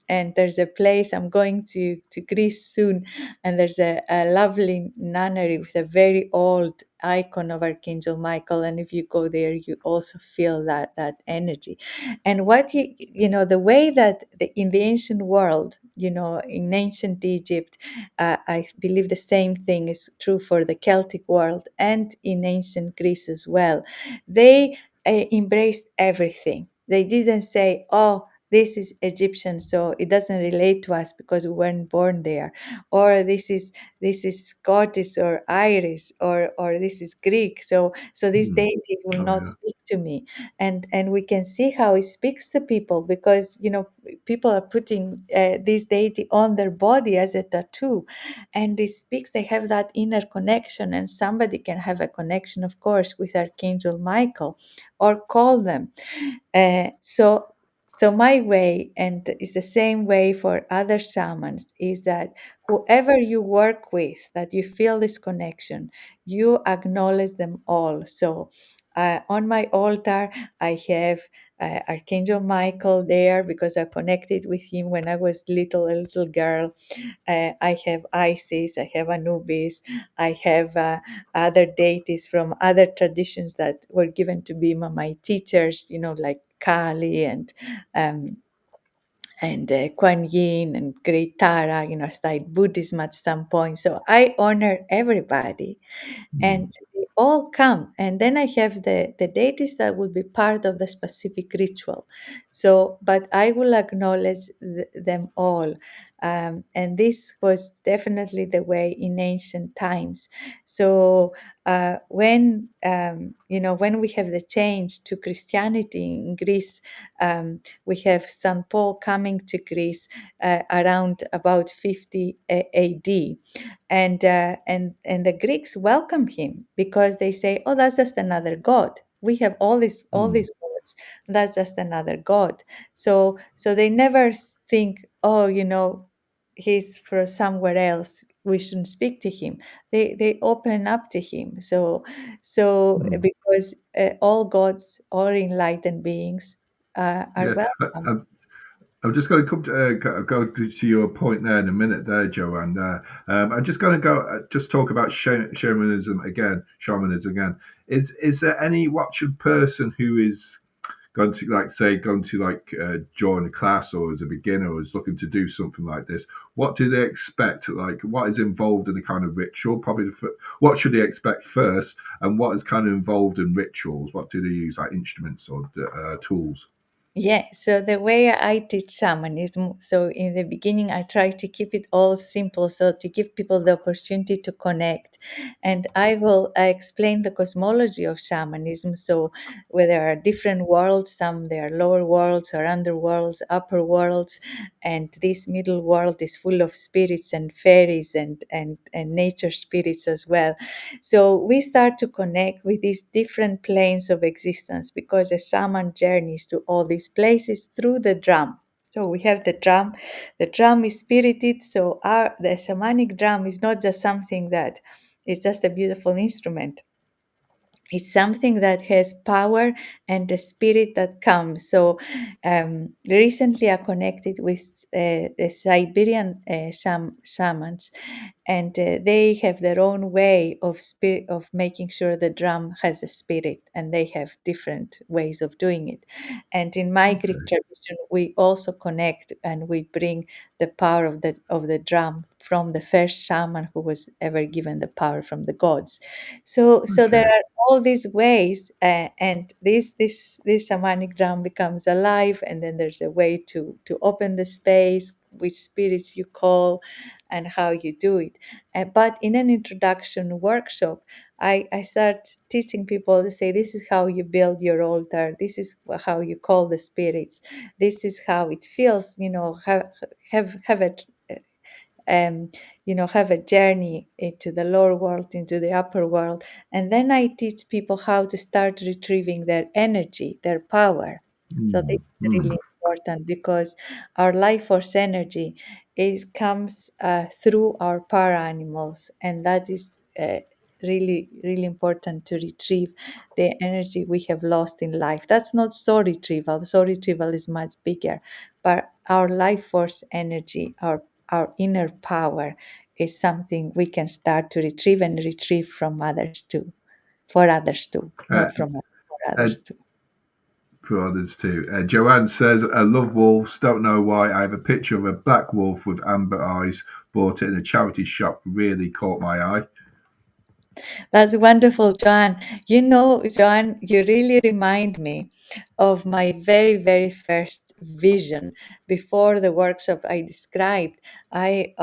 And there's a place I'm going to Greece soon, and there's a lovely nunnery with a very old icon of Archangel Michael. And if you go there, you also feel that energy. And what the way that in the ancient world, in ancient Egypt, I believe the same thing is true for the Celtic world and in ancient Greece as well. They embraced everything. They didn't say, oh, this is Egyptian, so it doesn't relate to us because we weren't born there, or this is Scottish or Irish, or this is Greek, so this Mm. deity will Oh not yeah. speak to me. And we can see how it speaks to people because people are putting this deity on their body as a tattoo, and it speaks. They have that inner connection, and somebody can have a connection, of course, with Archangel Michael or call them. So So my way, and it's the same way for other shamans, is that whoever you work with, that you feel this connection, you acknowledge them all. So on my altar, I have Archangel Michael there because I connected with him when I was a little girl. I have Isis, I have Anubis, I have other deities from other traditions that were given to be my teachers, like Kali um, and Kuan Yin and Great Tara, studied Buddhism at some point. So I honor everybody Mm. and they all come. And then I have the deities that will be part of the specific ritual. So, but I will acknowledge them all. And this was definitely the way in ancient times. So when we have the change to Christianity in Greece, we have St. Paul coming to Greece around about 50 AD, and the Greeks welcome him because they say, "Oh, that's just another god. We have all these Mm. gods. That's just another god." So they never think, "Oh, he's from somewhere else. We shouldn't speak to him." They open up to him. Mm. Because all gods, all enlightened beings, are Yeah, welcome. I'm just going to come to go to your point there in a minute, there, Joanne. I'm just going to go just talk about shamanism again. Is there any what should person who is going to join a class or as a beginner or is looking to do something like this, what do they expect? Like what is involved in a kind of ritual? Probably what should they expect first, and what is kind of involved in rituals? What do they use, like instruments or tools? Yeah, so the way I teach shamanism, so in the beginning, I try to keep it all simple, so to give people the opportunity to connect. And I will explain the cosmology of shamanism. So, where there are different worlds, some there are lower worlds or underworlds, upper worlds, and this middle world is full of spirits and fairies and nature spirits as well. So we start to connect with these different planes of existence because a shaman journeys to all these places through the drum. So we have the drum. The drum is spirited. So the shamanic drum is not just something that is just a beautiful instrument. It's something that has power and the spirit that comes. So recently I connected with the Siberian shamans, and they have their own way of spirit of making sure the drum has a spirit, and they have different ways of doing it. And in my Greek Okay. tradition, we also connect and we bring the power of the drum from the first shaman who was ever given the power from the gods. So there Okay. are all these ways, and this shamanic drum becomes alive, and then there's a way to open the space, which spirits you call, and how you do it. But in an introduction workshop, I start teaching people to say, this is how you build your altar, this is how you call the spirits, this is how it feels, have a um, have a journey into the lower world, into the upper world. And then I teach people how to start retrieving their energy, their power. So Mm. this is Mm. really important because our life force energy comes through our para animals, and that is really, really important to retrieve the energy we have lost in life. That's not soul retrieval. The soul retrieval is much bigger, but our life force energy, our inner power is something we can start to retrieve and retrieve from others too, for others too, Uh, not from us, for uh, others too. for others too. Joanne says, I love wolves. Don't know why. I have a picture of a black wolf with amber eyes. Bought it in a charity shop. Really caught my eye. That's wonderful, Joanne. Joanne, you really remind me of my very, very first vision before the workshop I described. I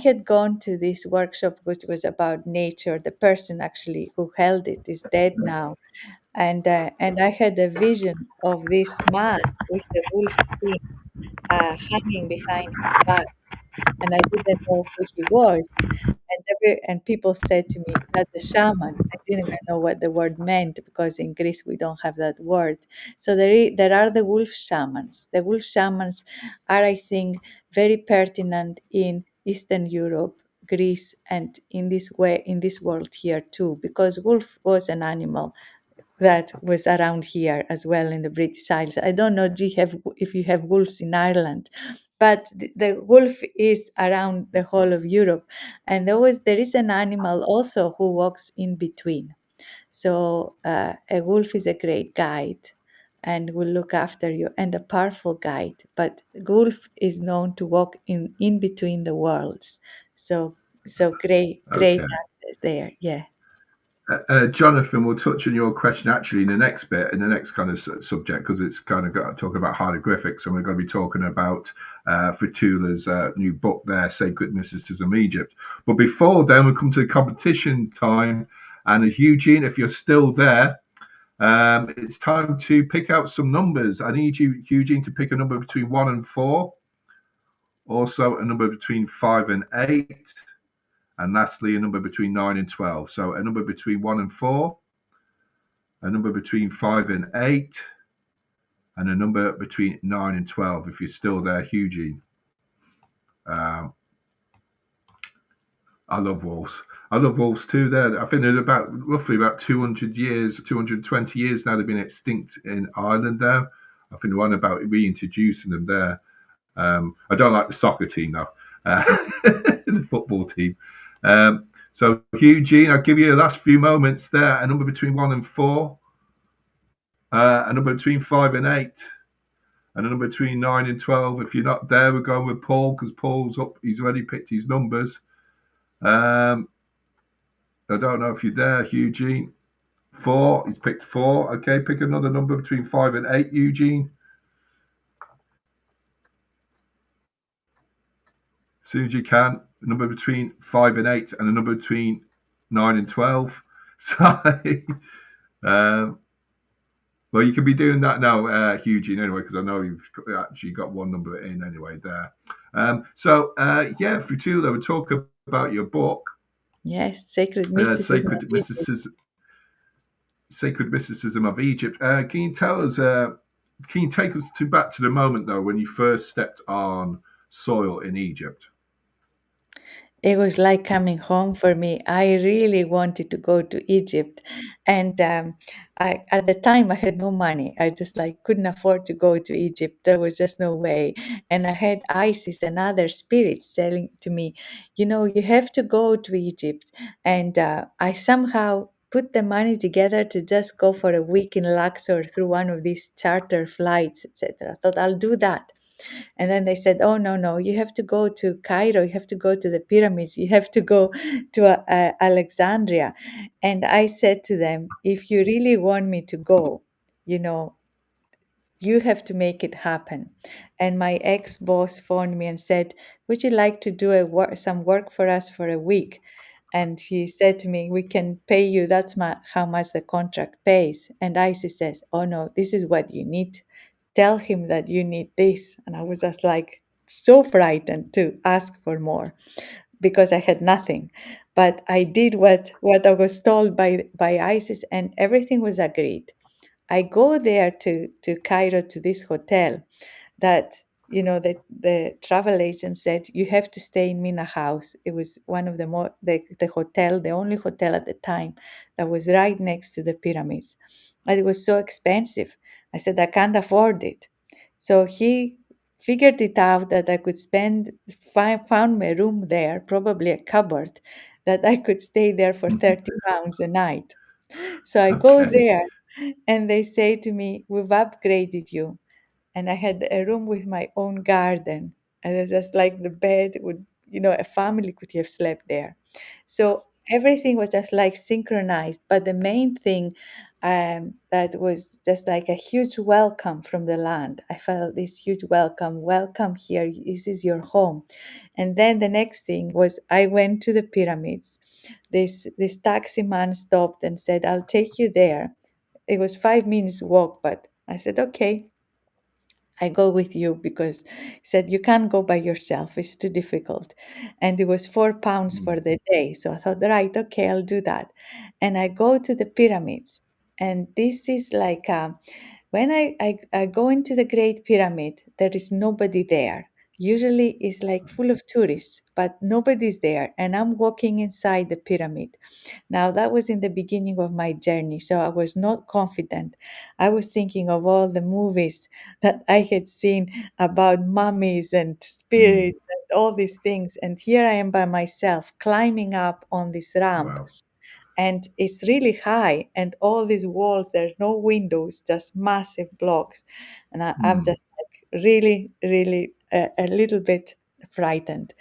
had gone to this workshop, which was about nature. The person actually who held it is dead now, and I had a vision of this man with the wolf skin hanging behind his back, and I didn't know who he was. And the and people said to me, "That's a shaman." I didn't even know what the word meant because in Greece we don't have that word. So there are the wolf shamans. The wolf shamans are, I think, very pertinent in Eastern Europe, Greece, and in this way in this world here too, because wolf was an animal that was around here as well in the British Isles. I don't know if you have wolves in Ireland, but the wolf is around the whole of Europe. And there is an animal also who walks in between. So a wolf is a great guide and will look after you and a powerful guide. But wolf is known to walk in between the worlds. So great Okay. access there. Yeah. Jonathan, we'll touch on your question actually in the next bit, in the next kind of subject, because it's kind of got to talk about hieroglyphics, and we're going to be talking about Fotula's new book there, Sacred Mysticism Egypt. But before then, we come to the competition time. And Eugene, if you're still there, it's time to pick out some numbers. I need you, Eugene, to pick a number between 1 and 4. Also, a number between 5 and 8. And lastly, a number between 9 and 12. So a number between 1 and 4, a number between 5 and 8, and a number between 9 and 12. If you're still there, Eugene. I love wolves. I love wolves too. There, I think they're roughly about 200 years, 220 years now. They've been extinct in Ireland. There, I think the one about reintroducing them there. I don't like the soccer team though, the football team. So Eugene, I'll give you the last few moments there. A number between 1 and 4, a number between 5 and 8, and a number between 9 and 12. If you're not there, we're going with Paul because Paul's up. He's already picked his numbers. I don't know if you're there, Eugene. 4. He's picked 4. Okay, pick another number between 5 and 8, Eugene. As soon as you can. A number between 5 and 8, and a number between 9 and 12. Sorry. Well, you can be doing that now, Eugene, anyway, because I know you've actually got one number in anyway there. Fotula, we'll talk about your book. Yes, Sacred Mysticism of Egypt. Sacred Mysticism of Egypt. Can you tell us? Can you take us back to the moment though when you first stepped on soil in Egypt? It was like coming home for me. I really wanted to go to Egypt, and at the time I had no money. I just couldn't afford to go to Egypt. There was just no way. And I had Isis and other spirits telling to me, you have to go to Egypt. And I somehow put the money together to just go for a week in Luxor through one of these charter flights, etc. I thought I'll do that. And then they said, "Oh, no, no, you have to go to Cairo, you have to go to the pyramids, you have to go to Alexandria." And I said to them, "If you really want me to go, you know, you have to make it happen." And my ex-boss phoned me and said, "Would you like to do some work for us for a week?" And he said to me, "We can pay you, that's how much the contract pays." And Isis says, "Oh no, this is what you need. Tell him that you need this." And I was just so frightened to ask for more because I had nothing. But I did what I was told by Isis, and everything was agreed. I go there to Cairo, to this hotel that the travel agent said you have to stay in Mina House. It was one of the only hotel at the time that was right next to the pyramids. But it was so expensive. I said I can't afford it. So he figured it out that I could found my room there, probably a cupboard, that I could stay there for 30 pounds a night. So I go Okay. there and they say to me, "We've upgraded you." And I had a room with my own garden. And it's just like the bed would, a family could have slept there. So everything was just synchronized. But the main thing that was just like a huge welcome from the land. I felt this huge welcome here. This is your home. And then the next thing was I went to the pyramids. This taxi man stopped and said, "I'll take you there." It was 5 minutes walk, but I said, "Okay." I go with you, because he said you can't go by yourself. It's too difficult. And it was £4 Mm. for the day. So I thought, right, okay, I'll do that. And I go to the pyramids. And this is like, when I go into the Great Pyramid, there is nobody there. Usually it's like full of tourists, but nobody's there. And I'm walking inside the pyramid. Now, that was in the beginning of my journey, so I was not confident. I was thinking of all the movies that I had seen about mummies and Mm. spirits and all these things. And here I am by myself climbing up on this ramp, Wow. and it's really high, and all these walls, there's no windows, just massive blocks. And I'm Mm. just like really, really a little bit frightened.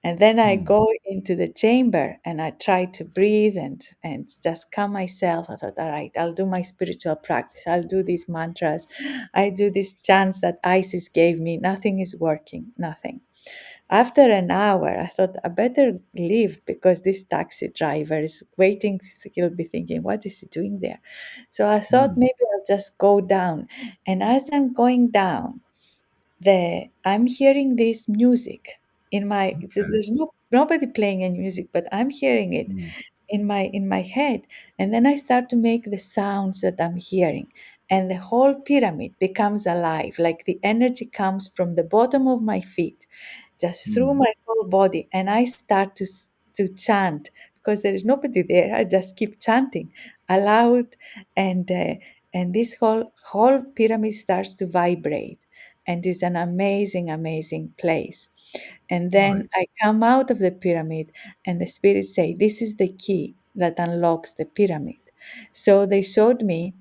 And then I Mm. go into the chamber and I try to breathe and just calm myself. I thought, all right, I'll do my spiritual practice, I'll do these mantras, I do these chants that Isis gave me. Nothing is working, nothing. After an hour, I thought I better leave, because this taxi driver is waiting. He'll be thinking, what is he doing there? So I thought Mm. maybe I'll just go down. And as I'm going down, I'm hearing this music in my. So Okay. there's nobody playing any music, but I'm hearing it Mm. in my head. And then I start to make the sounds that I'm hearing, and the whole pyramid becomes alive. Like the energy comes from the bottom of my feet just through Mm. my whole body, and I start to chant, because there is nobody there. I just keep chanting aloud, and this whole pyramid starts to vibrate, and it's an amazing place. And Right. then I come out of the pyramid, and the spirits say, this is the key that unlocks the pyramid. So they showed me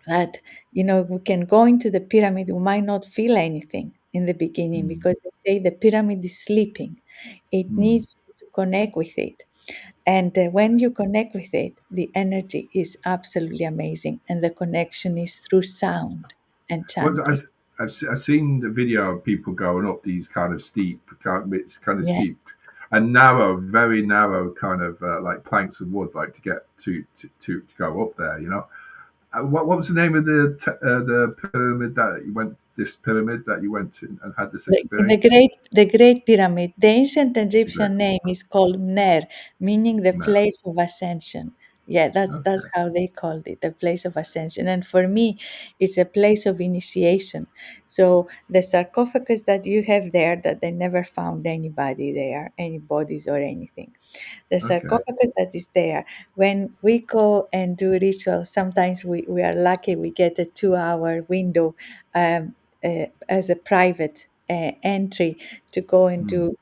that, we can go into the pyramid, we might not feel anything in the beginning, Mm. because they say the pyramid is sleeping. It Mm. needs you to connect with it. And when you connect with it, the energy is absolutely amazing, and the connection is through sound and Well, chanting. I've seen the video of people going up these kind of steep, it's kind of Yeah. steep and narrow, very narrow kind of like planks of wood, like to get to go up there. You know, what was the name of the pyramid that you went? This pyramid that you went to and had this experience? The Great Pyramid. The ancient The Great. Egyptian name is called Mner, meaning the No. place of ascension. Yeah, that's Okay. how they called it, the place of ascension. And for me, it's a place of initiation. So the sarcophagus that you have there, that they never found anybody there, any bodies or anything. The Okay. sarcophagus that is there, when we go and do rituals, sometimes we are lucky, we get a 2-hour window, as a private entry, to go and Mm. do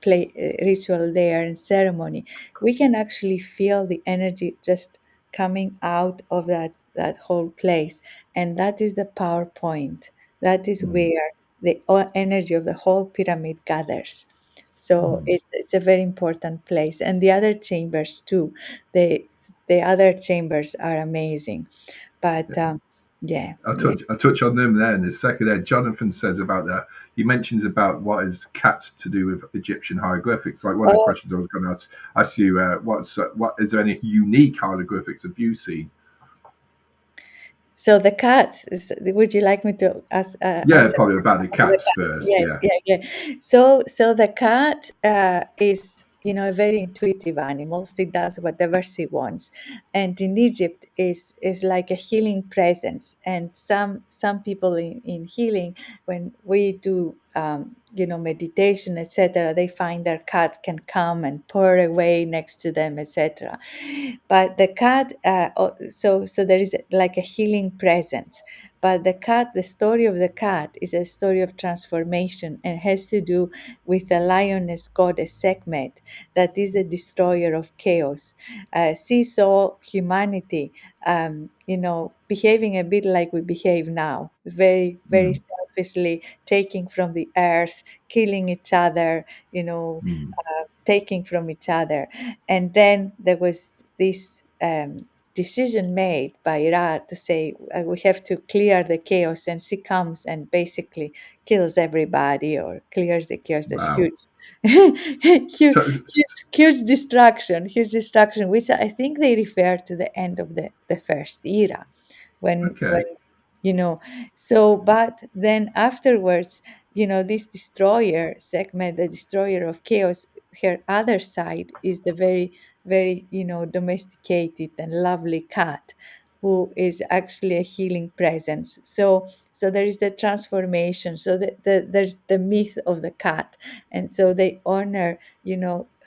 play ritual there and ceremony. We can actually feel the energy just coming out of that whole place, and that is the power point. That is Mm. where the energy of the whole pyramid gathers. So Mm. it's a very important place, and the other chambers too. The other chambers are amazing, but Yeah. yeah, I'll yeah. touch on them there in a second. There, Jonathan says about that. He mentions about what is cats to do with Egyptian hieroglyphics. Like one of the Oh, questions I was going to ask you, what is there any unique hieroglyphics have you seen? so the cats. Would you like me to Yeah, answer? probably about the The cats cat, first. yes, Yeah. yeah, yeah. So the cat is, a very intuitive animal. She does whatever she wants, and in Egypt is like a healing presence. And some people in healing, when we do meditation, etc., they find their cats can come and purr away next to them, etc. But the cat, so there is like a healing presence. But the story of the cat is a story of transformation, and has to do with the lioness goddess Sekhmet, that is the destroyer of chaos. She saw humanity, behaving a bit like we behave now, very, very Mm. selfishly, taking from the earth, killing each other, Mm. taking from each other. And then there was this decision made by Ra to say, we have to clear the chaos. And she comes and basically kills everybody, or clears the chaos. There's Wow. huge, huge, So, huge destruction, which I think they refer to the end of the first era, when okay. So, but then afterwards, this destroyer, Sekhmet, the destroyer of chaos, her other side is the very, very, domesticated and lovely cat, who is actually a healing presence. So there is the transformation. So there's the myth of the cat, and so they honor,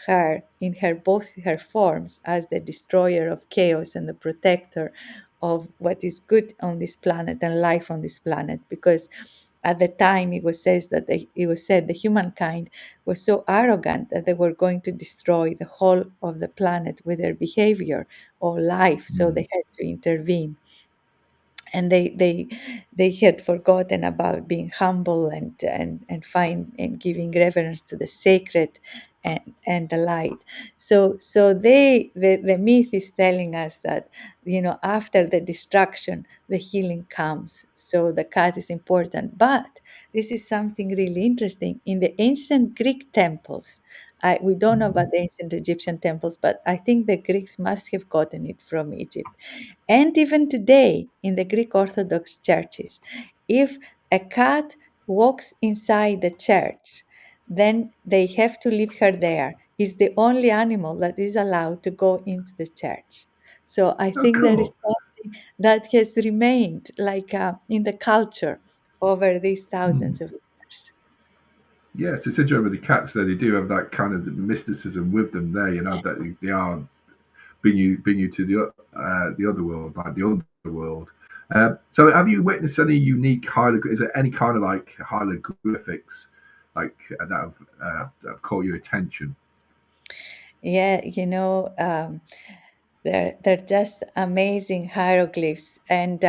her in her both her forms as the destroyer of chaos and the protector of what is good on this planet and life on this planet, because at the time it was said the humankind was so arrogant that they were going to destroy the whole of the planet with their behavior or life, so Mm. they had to intervene. And they had forgotten about being humble and find and giving reverence to the sacred and the light. So the myth is telling us that, after the destruction the healing comes. So the cat is important, but this is something really interesting in the ancient Greek temples. We don't know about the ancient Egyptian temples, but I think the Greeks must have gotten it from Egypt. And even today, in the Greek Orthodox churches, if a cat walks inside the church, then they have to leave her there. It's the only animal that is allowed to go into the church. So I Oh, think there cool. is something that has remained like in the culture over these Mm. thousands of years. Yeah, to sit over the cats, though, they do have that kind of mysticism with them there. That they are bring you to the other world, like the underworld. So, have you witnessed any unique hieroglyphics? Is there any kind of like hieroglyphics like that have caught your attention? Yeah, they're just amazing hieroglyphs, and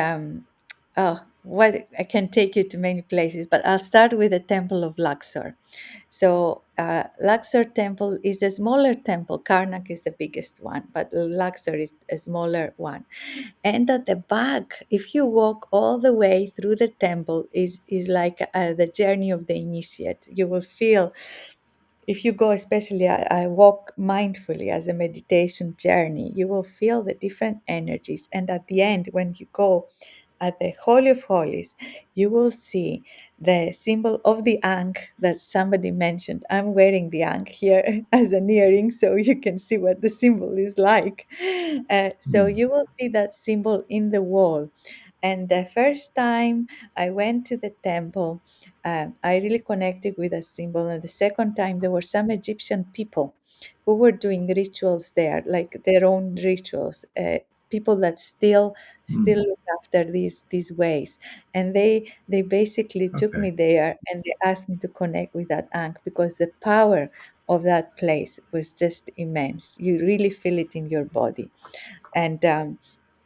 oh, what I can take you to many places, but I'll start with the Temple of Luxor. So Luxor Temple is a smaller temple. Karnak is the biggest one, but Luxor is a smaller one. And at the back, if you walk all the way through the temple, is like the journey of the initiate. You will feel, if you go, especially I walk mindfully as a meditation journey, you will feel the different energies. And at the end, when you go at the Holy of Holies, you will see the symbol of the ankh that somebody mentioned. I'm wearing the ankh here as an earring, so you can see what the symbol is like. So Mm. you will see that symbol in the wall. And the first time I went to the temple, I really connected with a symbol. And the second time, there were some Egyptian people who were doing rituals there, like their own rituals. People that still Mm. look after these ways, and they basically took Okay. me there and they asked me to connect with that ankh, because the power of that place was just immense. You really feel it in your body. And um,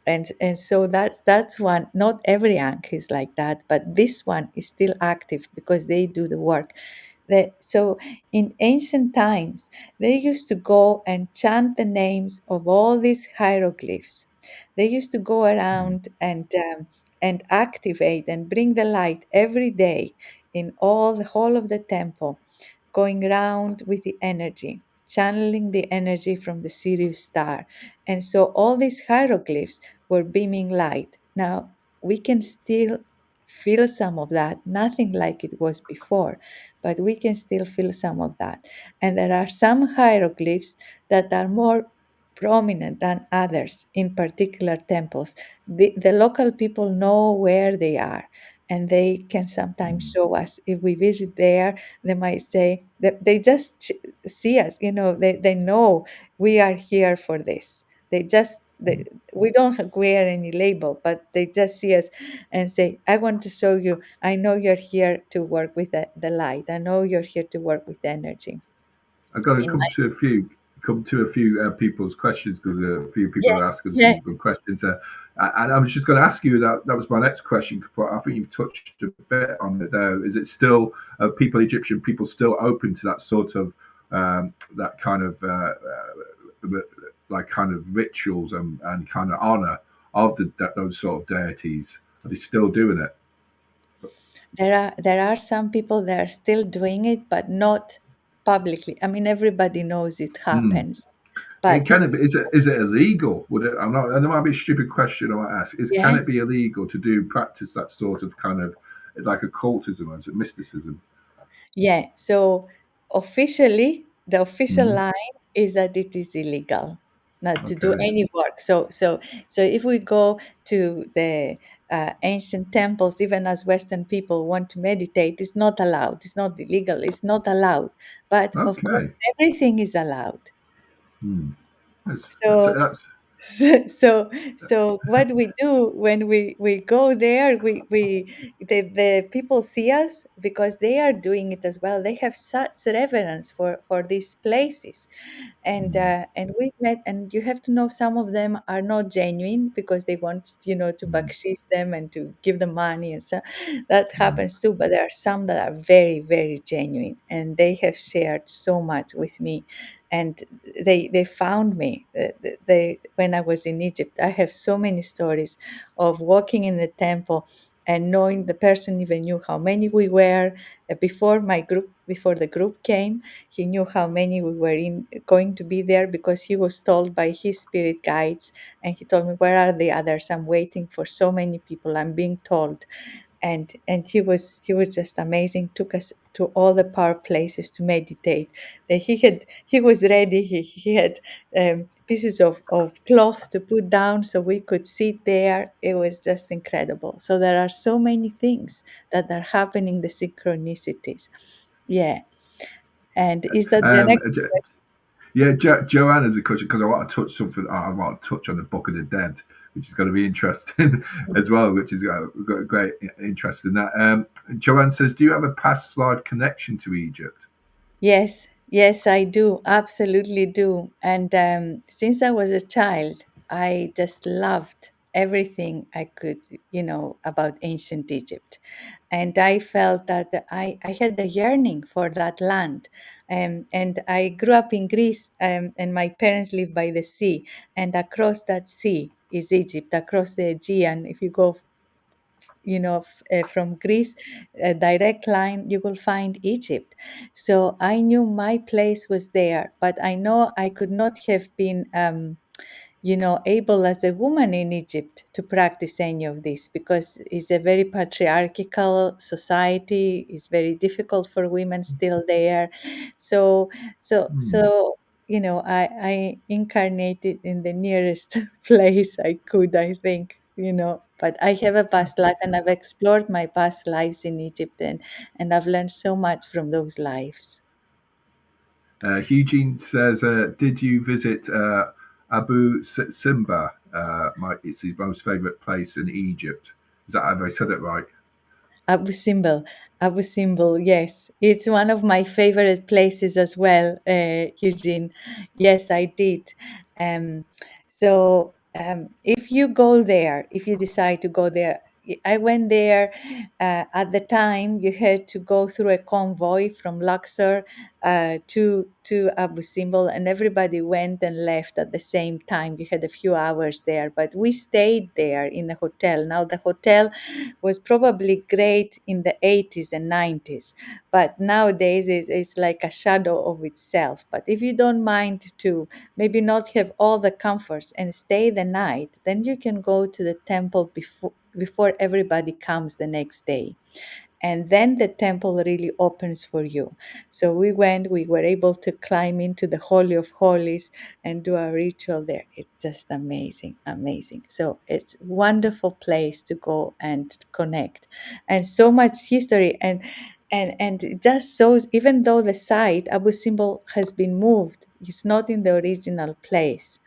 and and so that's one. Not every ankh is like that, but this one is still active because they do the work. So in ancient times, they used to go and chant the names of all these hieroglyphs. They used to go Mm. around and activate and bring the light every day in all the whole of the temple, going around with the energy, channeling the energy from the Sirius star. And so all these hieroglyphs were beaming light. Now we can still feel some of that, nothing like it was before, but we can still feel some of that. And there are some hieroglyphs that are more prominent than others in particular temples. The local people know where they are, and they can sometimes Mm. show us. If we visit there, they might say that they just see us, they know we are here for this. We don't wear any label, but they just see us and say, I want to show you, I know you're here to work with the light. I know you're here to work with energy. I've got to In my come to a few people's questions because a few people Yeah, are asking yeah. some good questions. And I was just going to ask you that. That was my next question. But I think you've touched a bit on it there. Is it still Egyptian people, still open to that sort of that kind of like kind of rituals and kind of honor of those sort of deities? Are they still doing it? There are some people that are still doing it, but not publicly. I mean, everybody knows it Mm. happens, But Can it be? Is it illegal? Would it? I'm not. And it might be a stupid question I might ask. yeah, Can it be illegal to do practice that sort of kind of like occultism, or is it mysticism? yeah. So officially, the official Mm, line is that it is illegal not to do okay. any work. So if we go to the ancient temples, even as Western people want to meditate, it's not allowed. It's not illegal. It's not allowed. But of course, Okay. everything is allowed. Hmm. So That's so what we do when we go there, the people see us because they are doing it as well. They have such reverence for these places, mm, and we met, and you have to know some of them are not genuine because they want, to mm, backsheesh them and to give them money, and so that mm, happens too. But there are some that are very, very genuine, and they have shared so much with me. And they found me. They when I was in Egypt, I have so many stories of walking in the temple and knowing the person even knew how many we were before the group came. He knew how many we were going to be there because he was told by his spirit guides, and he told me, "Where are the others? I'm waiting for so many people. I'm being told." And he was just amazing. Took us to all the power places to meditate. That he was ready. He had pieces of cloth to put down so we could sit there. It was just incredible. So there are so many things that are happening, the synchronicities. Yeah. And is that the um, next yeah, Joanna's a question because I want to touch something. I want to touch on the Book of the Dead, which is going to be interesting question? as well. Which is got a great interest in that. Joanne says, "Do you have a past life connection to Egypt?" Yes, yes, I do. Absolutely do. And since I was a child, I just loved everything I could, about ancient Egypt. And I felt that I had a yearning for that land. And I grew up in Greece, and my parents lived by the sea. And across that sea is Egypt, across the Aegean. If you go from Greece, a direct line, you will find Egypt. So I knew my place was there, but I know I could not have been, able as a woman in Egypt to practice any of this because it's a very patriarchal society. It's very difficult for women still there. So, so, Hmm. so. I incarnated in the nearest place I could, I think, but I have a past life and I've explored my past lives in Egypt, and I've learned so much from those lives. Eugene says, "Did you visit Abu Simba? It's his most favourite place in Egypt. Is that have I said it right?" Abu Simbel, Abu Simbel, yes, it's one of my favorite places as well, Eugene. Yes, I did. Um, so if you go there, if you decide to go there, I went there. At the time, you had to go through a convoy from Luxor to Abu Simbel, and everybody went and left at the same time. You had a few hours there, but we stayed there in the hotel. Now the hotel was probably great in the 80s and 90s, but nowadays it's like a shadow of itself. But if you don't mind to maybe not have all the comforts and stay the night, then you can go to the temple before everybody comes the next day, and then the temple really opens for you. So we were able to climb into the Holy of Holies and do a ritual there. It's just amazing, amazing. So it's a wonderful place to go and connect. And so much history, and it just shows, even though the site, Abu Simbel, has been moved, it's not in the original place.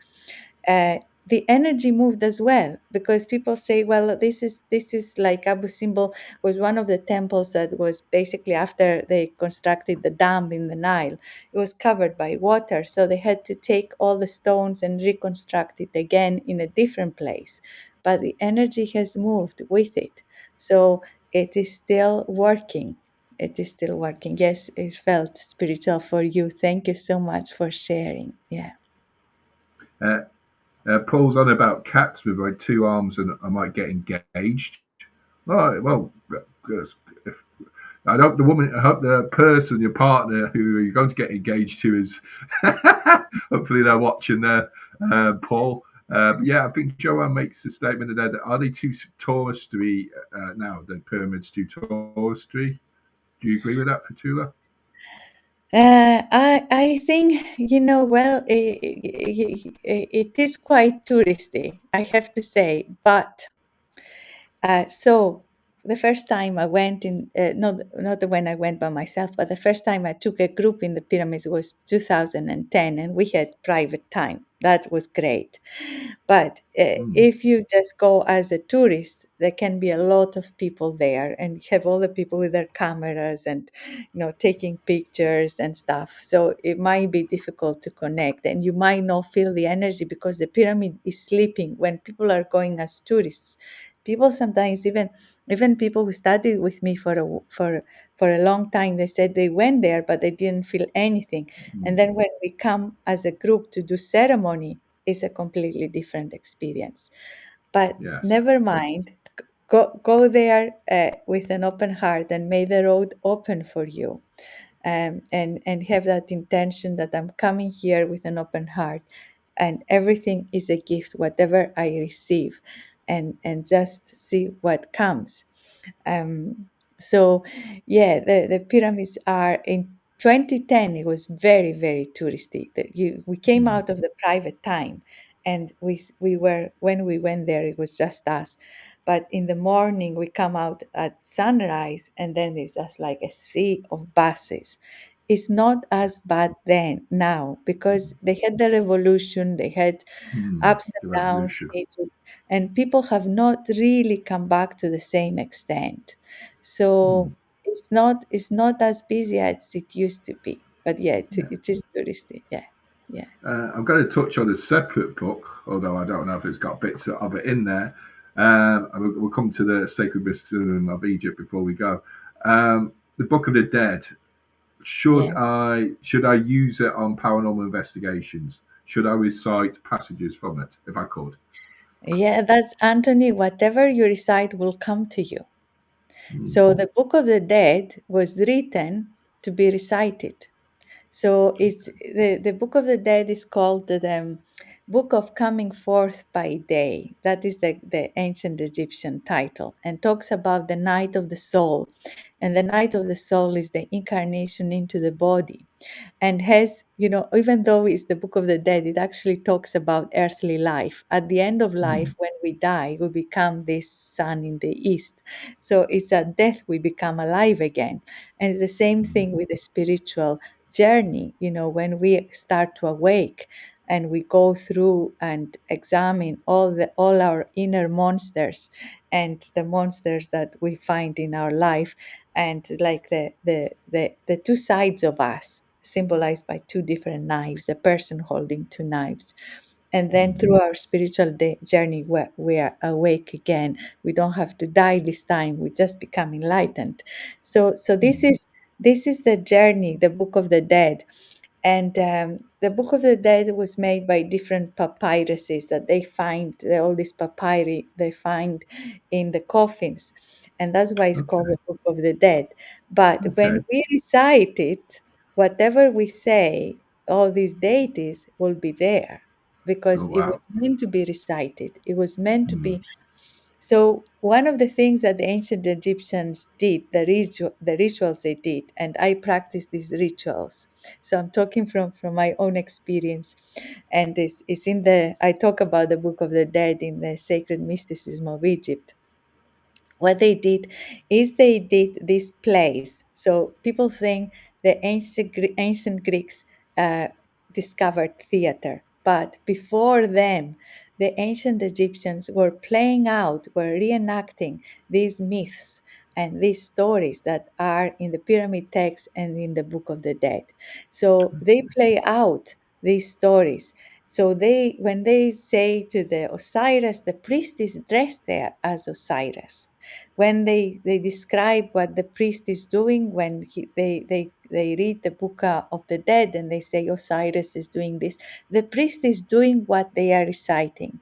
Uh, the energy moved as well, because people say, well, this is like Abu Simbel was one of the temples that was basically, after they constructed the dam in the Nile, it was covered by water, so they had to take all the stones and reconstruct it again in a different place. But the energy has moved with it, so it is still working. It is still working. Yes, it felt spiritual for you. Thank you so much for sharing. Yeah. Uh, Paul's on about cats with like two arms and I might get engaged. All right, well, if I hope the person, your partner, who you're going to get engaged to, is hopefully they're watching there, Paul. Yeah, I think Joanne makes the statement that are they too touristy now? The pyramids too touristy. Do you agree with that, Fotoula? I think, well, it is quite touristy, I have to say. But so the first time I went in, not when I went by myself, but the first time I took a group in the pyramids was 2010, and we had private time. That was great. But Mm, if you just go as a tourist, there can be a lot of people there, and you have all the people with their cameras and taking pictures and stuff. So it might be difficult to connect, and you might not feel the energy because the pyramid is sleeping when people are going as tourists. People sometimes, even people who studied with me for a long time, they said they went there but they didn't feel anything. And mm, then when we come as a group to do ceremony, it's a completely different experience. But yes. never mind. Go there with an open heart, and may the road open for you. And have that intention that I'm coming here with an open heart, and everything is a gift, whatever I receive, and just see what comes. Um, so, yeah, the pyramids are in 2010. It was very, very touristy. We came Mm, out of the private time, and we were, when we went there, it was just us. But in the morning, we come out at sunrise, and then it's just like a sea of buses. It's not as bad then now, because they had the revolution, they had ups the and downs revolution. in Egypt, and people have not really come back to the same extent. Mm. So it's not as busy as it used to be. But yeah, it is touristy. Yeah, yeah, I'm going to touch on a separate book, although I don't know if it's got bits of it in there. And we'll come to the sacred mystery of Egypt before we go. The Book of the Dead. yes. Should I use it on paranormal investigations? Should I recite passages from it if I could? Yeah, that's Anthony. Whatever you recite will come to you. Mm, So the Book of the Dead was written to be recited. So it's the Book of the Dead is called the Book of Coming Forth by Day. That is the ancient Egyptian title, and talks about the night of the soul. And the night of the soul is the incarnation into the body, and has, even though it's the Book of the Dead, it actually talks about earthly life. At the end of mm, life, when we die, we become this sun in the east. So it's at death we become alive again. And it's the same thing with the spiritual journey, when we start to awake and we go through and examine all our inner monsters and the monsters that we find in our life, and like the two sides of us symbolized by two different knives, a person holding two knives. And then mm, through our spiritual journey, where we are awake again, we don't have to die this time, we just become enlightened. So this mm, is this is the journey, the Book of the Dead. And the Book of the Dead was made by different papyruses that they find, all these papyri they find in the coffins. And that's why it's called okay. the Book of the Dead. But when Okay. we recite it, whatever we say, all these deities will be there, Oh because it wow. was meant to be recited. It was meant to Mm, be. So one of the things that the ancient Egyptians did, the rituals they did, and I practice these rituals. So I'm talking from my own experience, and this is in I talk about the Book of the Dead in the Sacred Mysticism of Egypt. What they did is they did this plays. So people think the ancient Greeks uh, discovered theater, but before them, the ancient Egyptians were playing out, were reenacting these myths and these stories that are in the pyramid text and in the Book of the Dead. So they play out these stories. So when they say to the Osiris, the priest is dressed there as Osiris. When they describe what the priest is doing, when they read the Book of the Dead and they say Osiris is doing this, the priest is doing what they are reciting.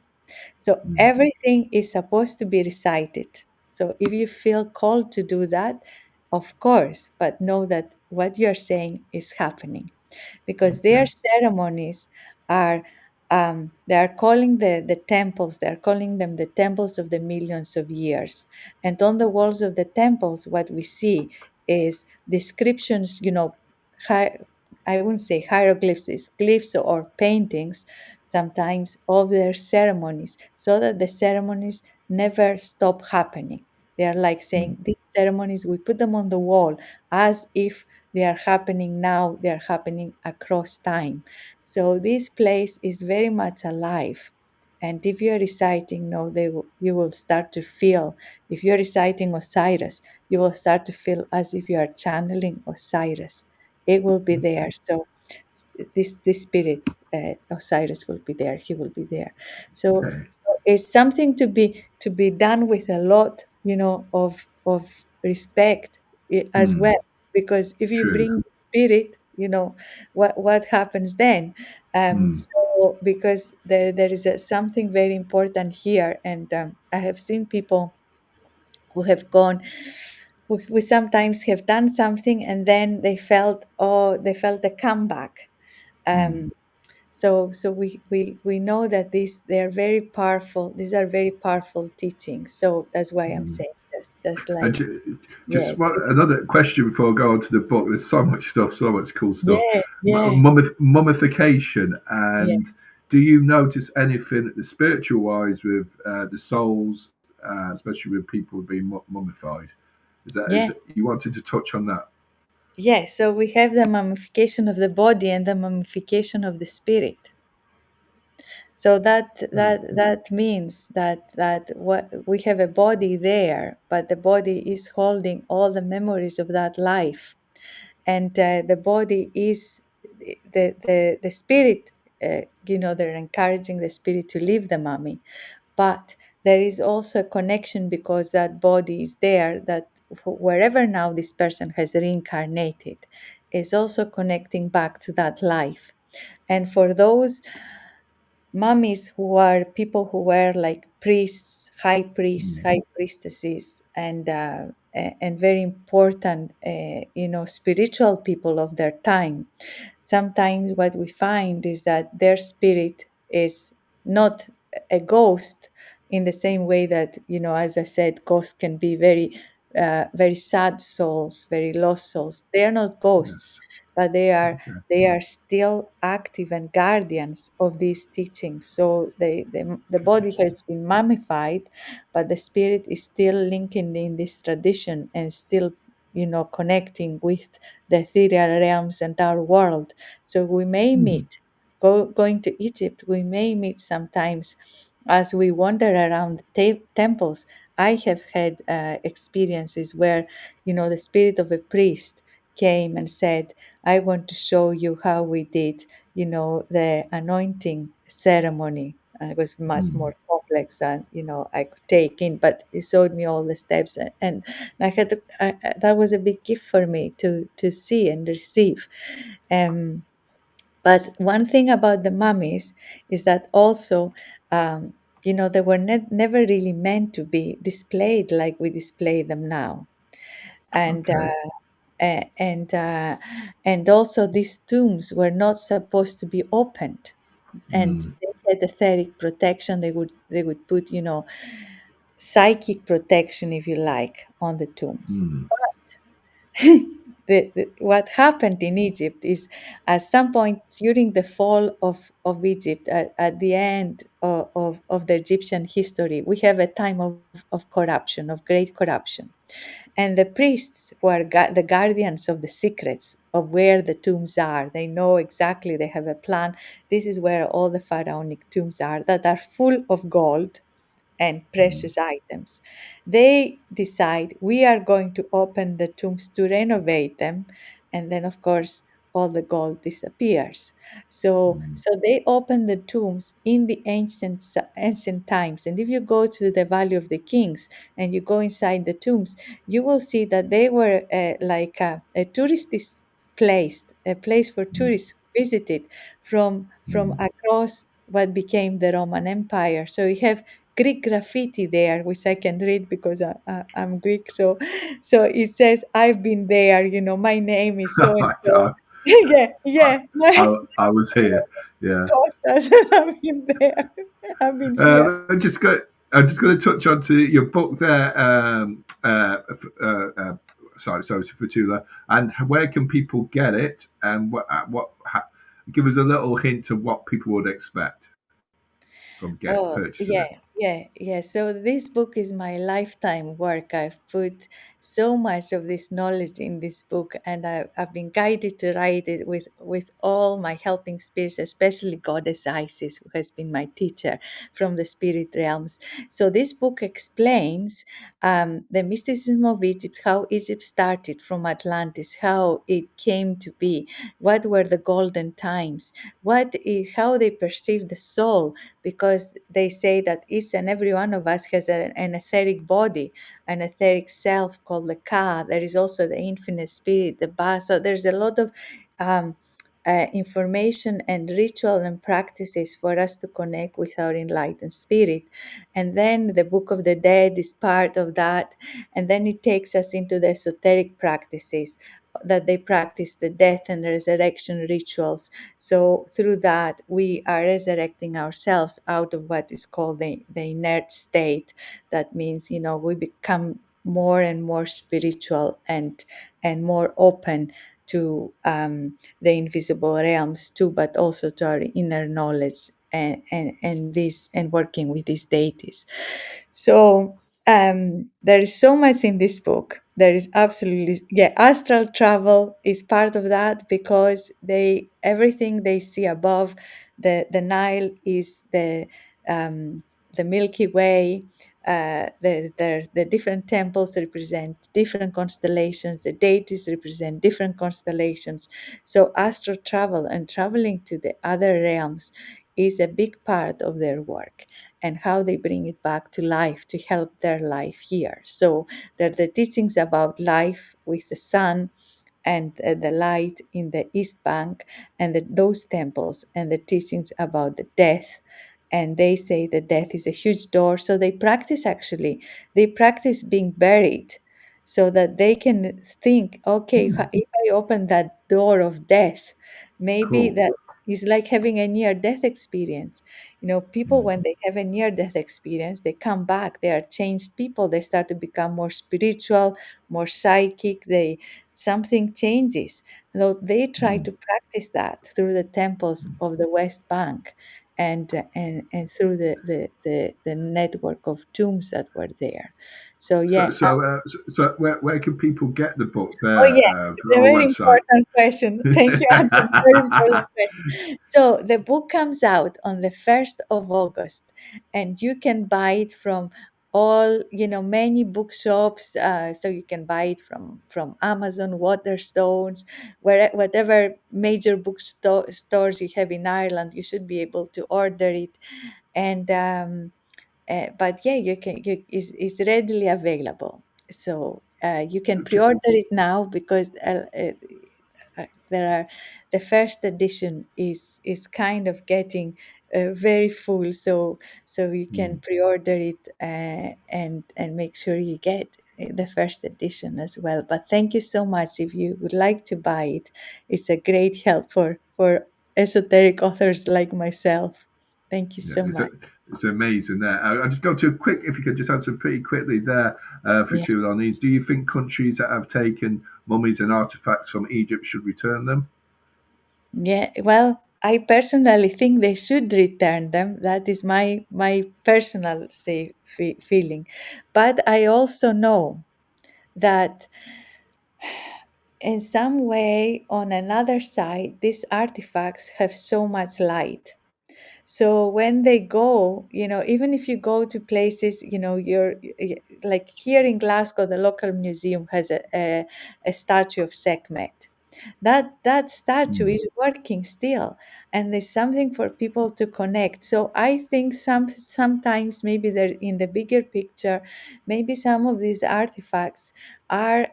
So mm, everything is supposed to be recited. So if you feel called to do that, of course, but know that what you are saying is happening, because their Okay. ceremonies are, they are calling the temples, they are calling them the temples of the millions of years. And on the walls of the temples, what we see is descriptions, hi, I wouldn't say hieroglyphs, it's glyphs or paintings sometimes of their ceremonies, so that the ceremonies never stop happening. They are like Mm. saying, these ceremonies, we put them on the wall as if they are happening now, they are happening across time. So this place is very much alive. And if you're reciting, no, you will start to feel, if you're reciting Osiris, you will start to feel as if you are channeling Osiris. It will be there. So this spirit, Osiris, will be there. He will be there. So, Okay. so it's something to be done with a lot, of respect, as Mm. well, because if you True. bring the spirit, what happens then? Mm. So because there is something very important here, and I have seen people who have gone, who sometimes have done something, and then they felt a comeback. Mm. um, so we know that they are very powerful. These are very powerful teachings. So that's why I'm Mm. saying, just And like, yeah, just another question before I go on to the book. There's so much stuff, so much cool stuff. yeah, yeah, Mummification, yeah, and do you notice anything the spiritual wise with the souls, especially with people being mummified? Is yeah. that you wanted to touch on that? Yeah, so we have the mummification of the body and the mummification of the spirit. So Mm. that means that what we have a body there, but the body is holding all the memories of that life, and the body is the spirit. They're encouraging the spirit to leave the mummy, but there is also a connection, because that body is there, that wherever now this person has reincarnated is also connecting back to that life. And for those mummies, who are people who were like priests, high priests, Mm. high priestesses, and and very important, spiritual people of their time, sometimes what we find is that their spirit is not a ghost, in the same way that, as I said, ghosts can be very sad souls, very lost souls. They are not ghosts, Yes. but they are Okay. they are still active and guardians of these teachings. So the Okay. body has been mummified, but the spirit is still linking in this tradition, and still, connecting with the ethereal realms and our world. So we may Mm. meet, going to Egypt, we may meet sometimes as we wander around temples. I have had experiences where, the spirit of a priest came and said, I want to show you how we did, the anointing ceremony. It was much Mm. more complex than, I could take in, but he showed me all the steps, and I had that was a big gift for me to see and receive. Um, but one thing about the mummies is that also, they were never really meant to be displayed like we display them now. And Okay. a- and uh, and also these tombs were not supposed to be opened, and Mm. they had etheric protection. They would put, psychic protection, if you like, on the tombs. Mm. What happened in Egypt is, at some point during the fall of Egypt, at the end of the Egyptian history, we have a time of corruption, of great corruption. And the priests, who are the guardians of the secrets of where the tombs are, they know exactly, they have a plan. This is where all the pharaonic tombs are, that are full of gold and Mm. precious items. They decide, we are going to open the tombs to renovate them, and then of course all the gold disappears. Mm. So they open the tombs in the ancient times, and if you go to the Valley of the Kings and you go inside the tombs, you will see that they were like a tourist place, a place for Mm. tourists who visited from Mm. across what became the Roman Empire. So you have Greek graffiti there, which I can read because I'm Greek. So it says, "I've been there. My name is so and so." I, Yeah, I, yeah. My I was here. Yeah. Costas, I've been there. I've been here. I'm just going to touch on to your book there. Sorry, Fotoula. And where can people get it? And give us a little hint of what people would expect from Oh, purchasing yeah, it. yeah, yeah. So this book is my lifetime work. I've put so much of this knowledge in this book, and I've been guided to write it with all my helping spirits, especially Goddess Isis, who has been my teacher from the spirit realms. So this book explains the mysticism of Egypt, how Egypt started from Atlantis, how it came to be, what were the golden times, how they perceived the soul, because they say that each and every one of us has an etheric body, an etheric self called the Ka. There is also the infinite spirit, the Ba. So there's a lot of um, information and ritual and practices for us to connect with our enlightened spirit. And then the Book of the Dead is part of that. And then it takes us into the esoteric practices that they practice, the death and resurrection rituals. So through that, we are resurrecting ourselves out of what is called the inert state. That means, we become more and more spiritual and more open to the invisible realms too, but also to our inner knowledge and working with these deities. So there is so much in this book. There is absolutely, yeah, astral travel is part of that, because everything they see above the Nile is the Milky Way. The different temples represent different constellations. The deities represent different constellations. So astral travel and traveling to the other realms is a big part of their work, and how they bring it back to life to help their life here. So there are the teachings about life with the sun and the light in the East Bank, and those temples, and the teachings about the death. And they say that death is a huge door. So they practice being buried, so that they can think, okay, if I open that door of death, maybe Cool. that is like having a near death experience. People, when they have a near death experience, they come back, they are changed people, they start to become more spiritual, more psychic, something changes. So they try to practice that through the temples of the West Bank, and through the network of tombs that were there. So So, yeah. so, uh, so where can people get the book Oh, there yeah, through a our very website? important question. Thank you, Adam. Very important question. So the book comes out on the 1st of August, and you can buy it from many bookshops. So you can buy it from Amazon, Waterstones, whatever major bookstores you have in Ireland. You should be able to order it. And but yeah, it's readily available. So you can pre-order it now, because there are the first edition is kind of getting very full. So you can pre-order it, and make sure you get the first edition as well. But thank you so much. If you would like to buy it, it's a great help for esoteric authors like myself. Thank you Yeah, so much. it's amazing there. I just go to a quick, if you could just answer pretty quickly there for Yeah. two on these. Do you think countries that have taken mummies and artifacts from Egypt should return them? Yeah, well, I personally think they should return them. That is my personal feeling. But I also know that in some way, on another side, these artifacts have so much light. So when they go, even if you go to places, like here in Glasgow, the local museum has a statue of Sekhmet. That statue Mm. is working still, and there's something for people to connect. So I think sometimes maybe they're in the bigger picture, maybe some of these artifacts are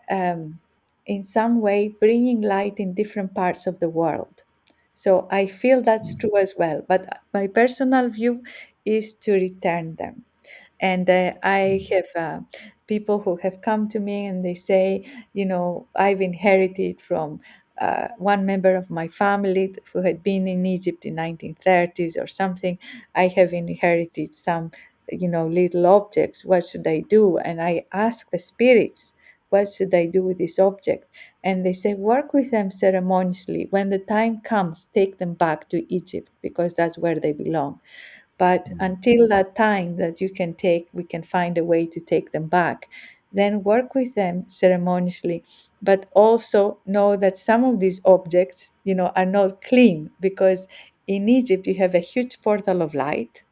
in some way bringing light in different parts of the world. So I feel that's true as well. But my personal view is to return them. And I have people who have come to me and they say, I've inherited from one member of my family who had been in Egypt in 1930s or something. I have inherited some, little objects. What should I do? And I ask the spirits, what should I do with this object? And they say, work with them ceremoniously. When the time comes, take them back to Egypt because that's where they belong. But until that time that we can find a way to take them back. Then work with them ceremoniously, but also know that some of these objects, are not clean, because in Egypt you have a huge portal of light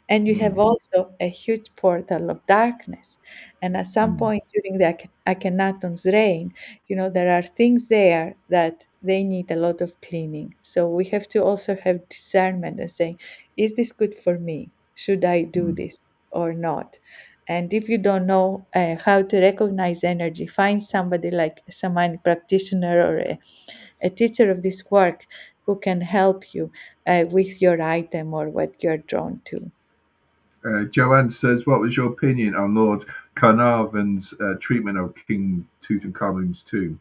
and you have also a huge portal of darkness. And at some point during the Akhenaton's reign, there are things there that they need a lot of cleaning. So we have to also have discernment and say, is this good for me? Should I do this or not? And if you don't know how to recognize energy, find somebody like a shamanic practitioner or a teacher of this work who can help you with your item or what you're drawn to. Joanne says, what was your opinion on Lord Carnarvon's treatment of King Tutankhamun's tomb?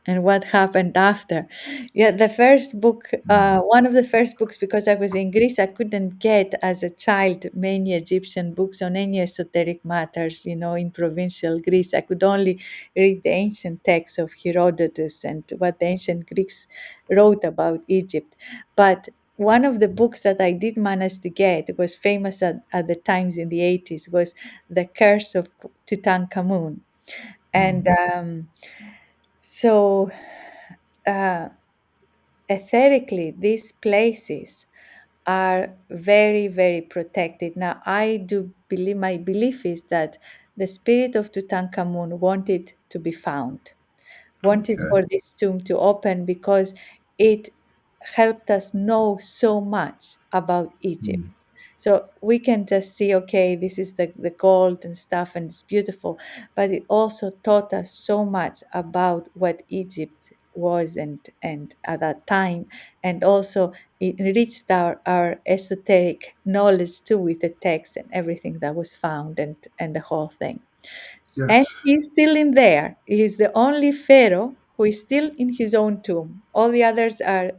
And what happened after? Yeah, the first book, one of the first books, because I was in Greece, I couldn't get as a child many Egyptian books on any esoteric matters, in provincial Greece. I could only read the ancient texts of Herodotus and what the ancient Greeks wrote about Egypt. But one of the books that I did manage to get, it was famous at the times in the 80s, was The Curse of Tutankhamun. And so, uh, ethically, these places are very, very protected. Now, I do believe, my belief is that the spirit of Tutankhamun wanted to be found, wanted Okay. for this tomb to open because it helped us know so much about Egypt. So we can just see, okay, this is the gold and stuff, and it's beautiful, but it also taught us so much about what Egypt was and at that time, and also it enriched our esoteric knowledge too with the text and everything that was found and the whole thing. And Yes. he's still in there. He's the only pharaoh who is still in his own tomb. All the others are,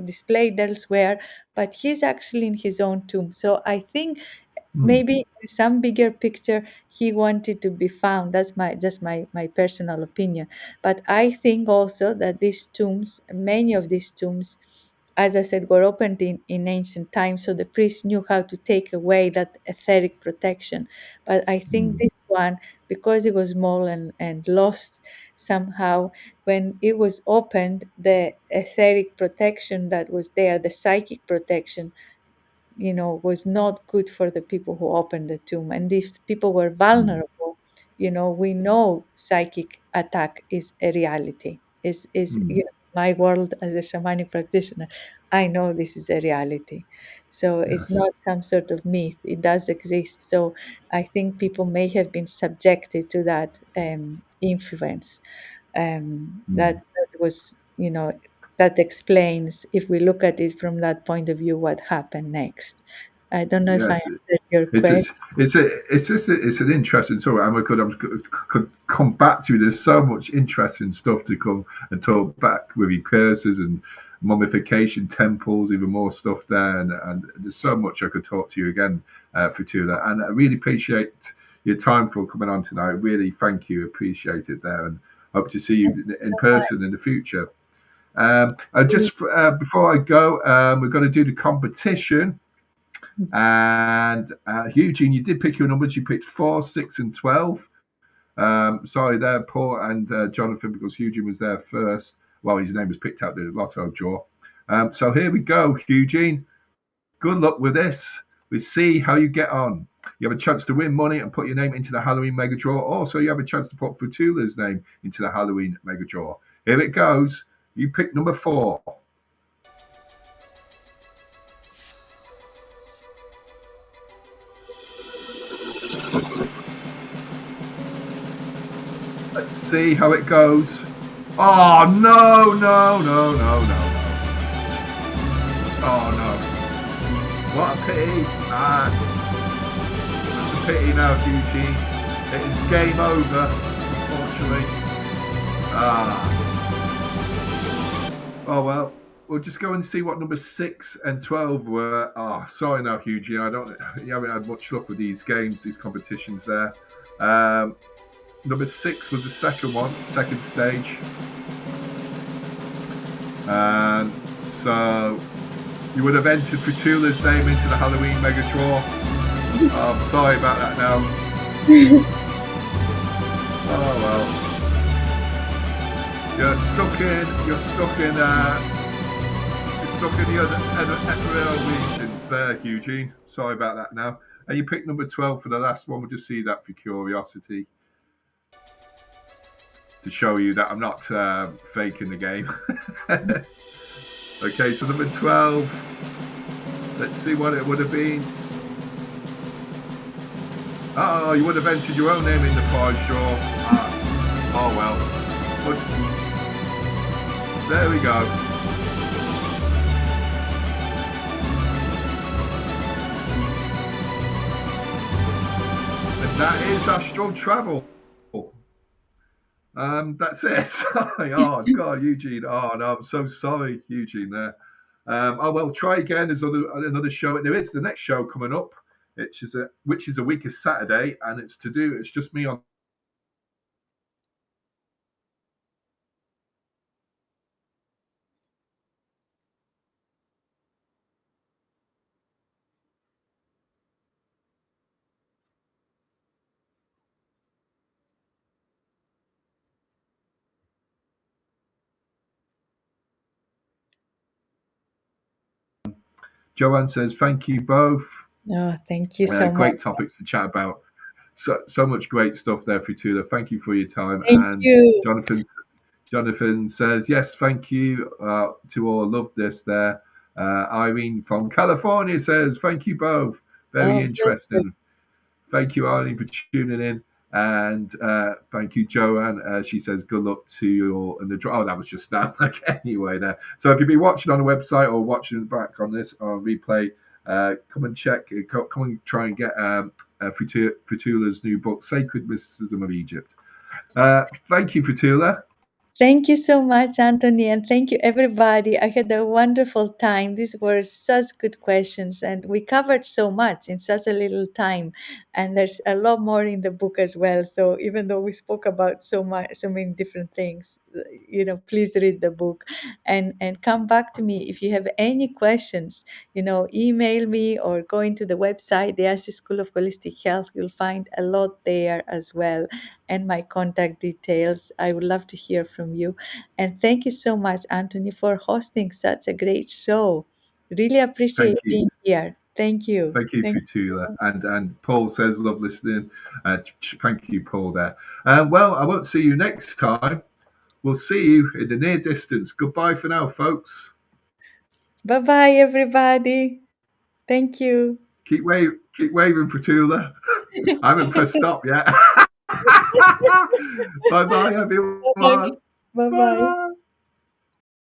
displayed elsewhere, but he's actually in his own tomb. So I think maybe in some bigger picture he wanted to be found. That's my just my personal opinion. But I think also that these tombs, many of these tombs, as I said, were opened in ancient times, so the priests knew how to take away that etheric protection. But I think this one, because it was small and lost somehow, when it was opened, the etheric protection that was there, the psychic protection, was not good for the people who opened the tomb. And these people were vulnerable. We know psychic attack is a reality. Is my world as a shamanic practitioner, I know this is a reality. So it's Yes. not some sort of myth. It does exist. So I think people may have been subjected to that influence. That was, that explains, if we look at it from that point of view, what happened next. I don't know if I Yes. answered your It's question. it's an interesting story, and could come back to. There's so much interesting stuff to come and talk back with your curses and mummification temples, even more stuff there, and there's so much I could talk to you again, Fotoula, and I really appreciate your time for coming on tonight. Really, thank you, appreciate it there, and hope to see you Thank you in so much. person in the future. Just before I go, we're going to do the competition. And Eugene, you did pick your numbers. You picked 4, 6, and 12. Sorry there, Paul and Jonathan, because Eugene was there first. Well, his name was picked out the lotto draw. So here we go, Eugene. Good luck with this. We see how you get on. You have a chance to win money and put your name into the Halloween mega draw. Also, you have a chance to put Fotoula's name into the Halloween mega draw. Here it goes. You pick number 4. Let's see how it goes. Oh, no, no, no, no, no. Oh, no. What a pity. pity now, Eugene. It is game over, unfortunately. Oh well. We'll just go and see what number 6 and 12 were. Oh, sorry now, Eugene. You haven't had much luck with these games, these competitions there. Number 6 was the second one, second stage. And so you would have entered Fotoula's name into the Halloween mega draw. Oh, I'm sorry about that now. Oh well. You're stuck in the other regions there, Eugene. Sorry about that now. And you picked number 12 for the last one. We'll just see that for curiosity. To show you that I'm not faking the game. Okay, so number 12. Let's see what it would have been. Oh, you would have entered your own name in the prize draw. Oh well. But there we go. And that is astral travel. That's it. Oh God, Eugene. Oh no, I'm so sorry, Eugene. There. Oh well, try again. There's another show. There is the next show coming up, which is a week of Saturday, and it's just me on. Joanne says, "Thank you both. Oh, thank you so much. Great topics to chat about. So much great stuff there, Fotoula. Thank you for your time." Thank And you. Jonathan says, "Yes, thank you to all. Love this there." Irene from California says, "Thank you both. Very interesting." Thank you, Irene, for tuning in. And thank you, Joanne. She says, "Good luck to you and the draw." Oh, that was just that. Anyway, there. So if you've been watching on the website or watching back on this on replay, come and check. Come and try and get Fotoula's new book, Sacred Mysticism of Egypt. Thank you, Fotoula. Thank you so much, Anthony, and thank you, everybody. I had a wonderful time. These were such good questions, and we covered so much in such a little time. And there's a lot more in the book as well. So even though we spoke about so many different things, please read the book and come back to me if you have any questions. Email me or go into the website, the Ashi School of Holistic Health. You'll find a lot there as well, and my contact details. I would love to hear from you. And thank you so much, Anthony, for hosting such a great show. Really appreciate being here. Thank you. Thank you, Fotoula. And Paul says, "Love listening." Thank you, Paul, there. Well, I won't see you next time. We'll see you in the near distance. Goodbye for now, folks. Bye-bye, everybody. Thank you. Keep waving, Fotoula. I haven't pressed stop yet. Bye-bye, everyone. Bye-bye. Bye-bye.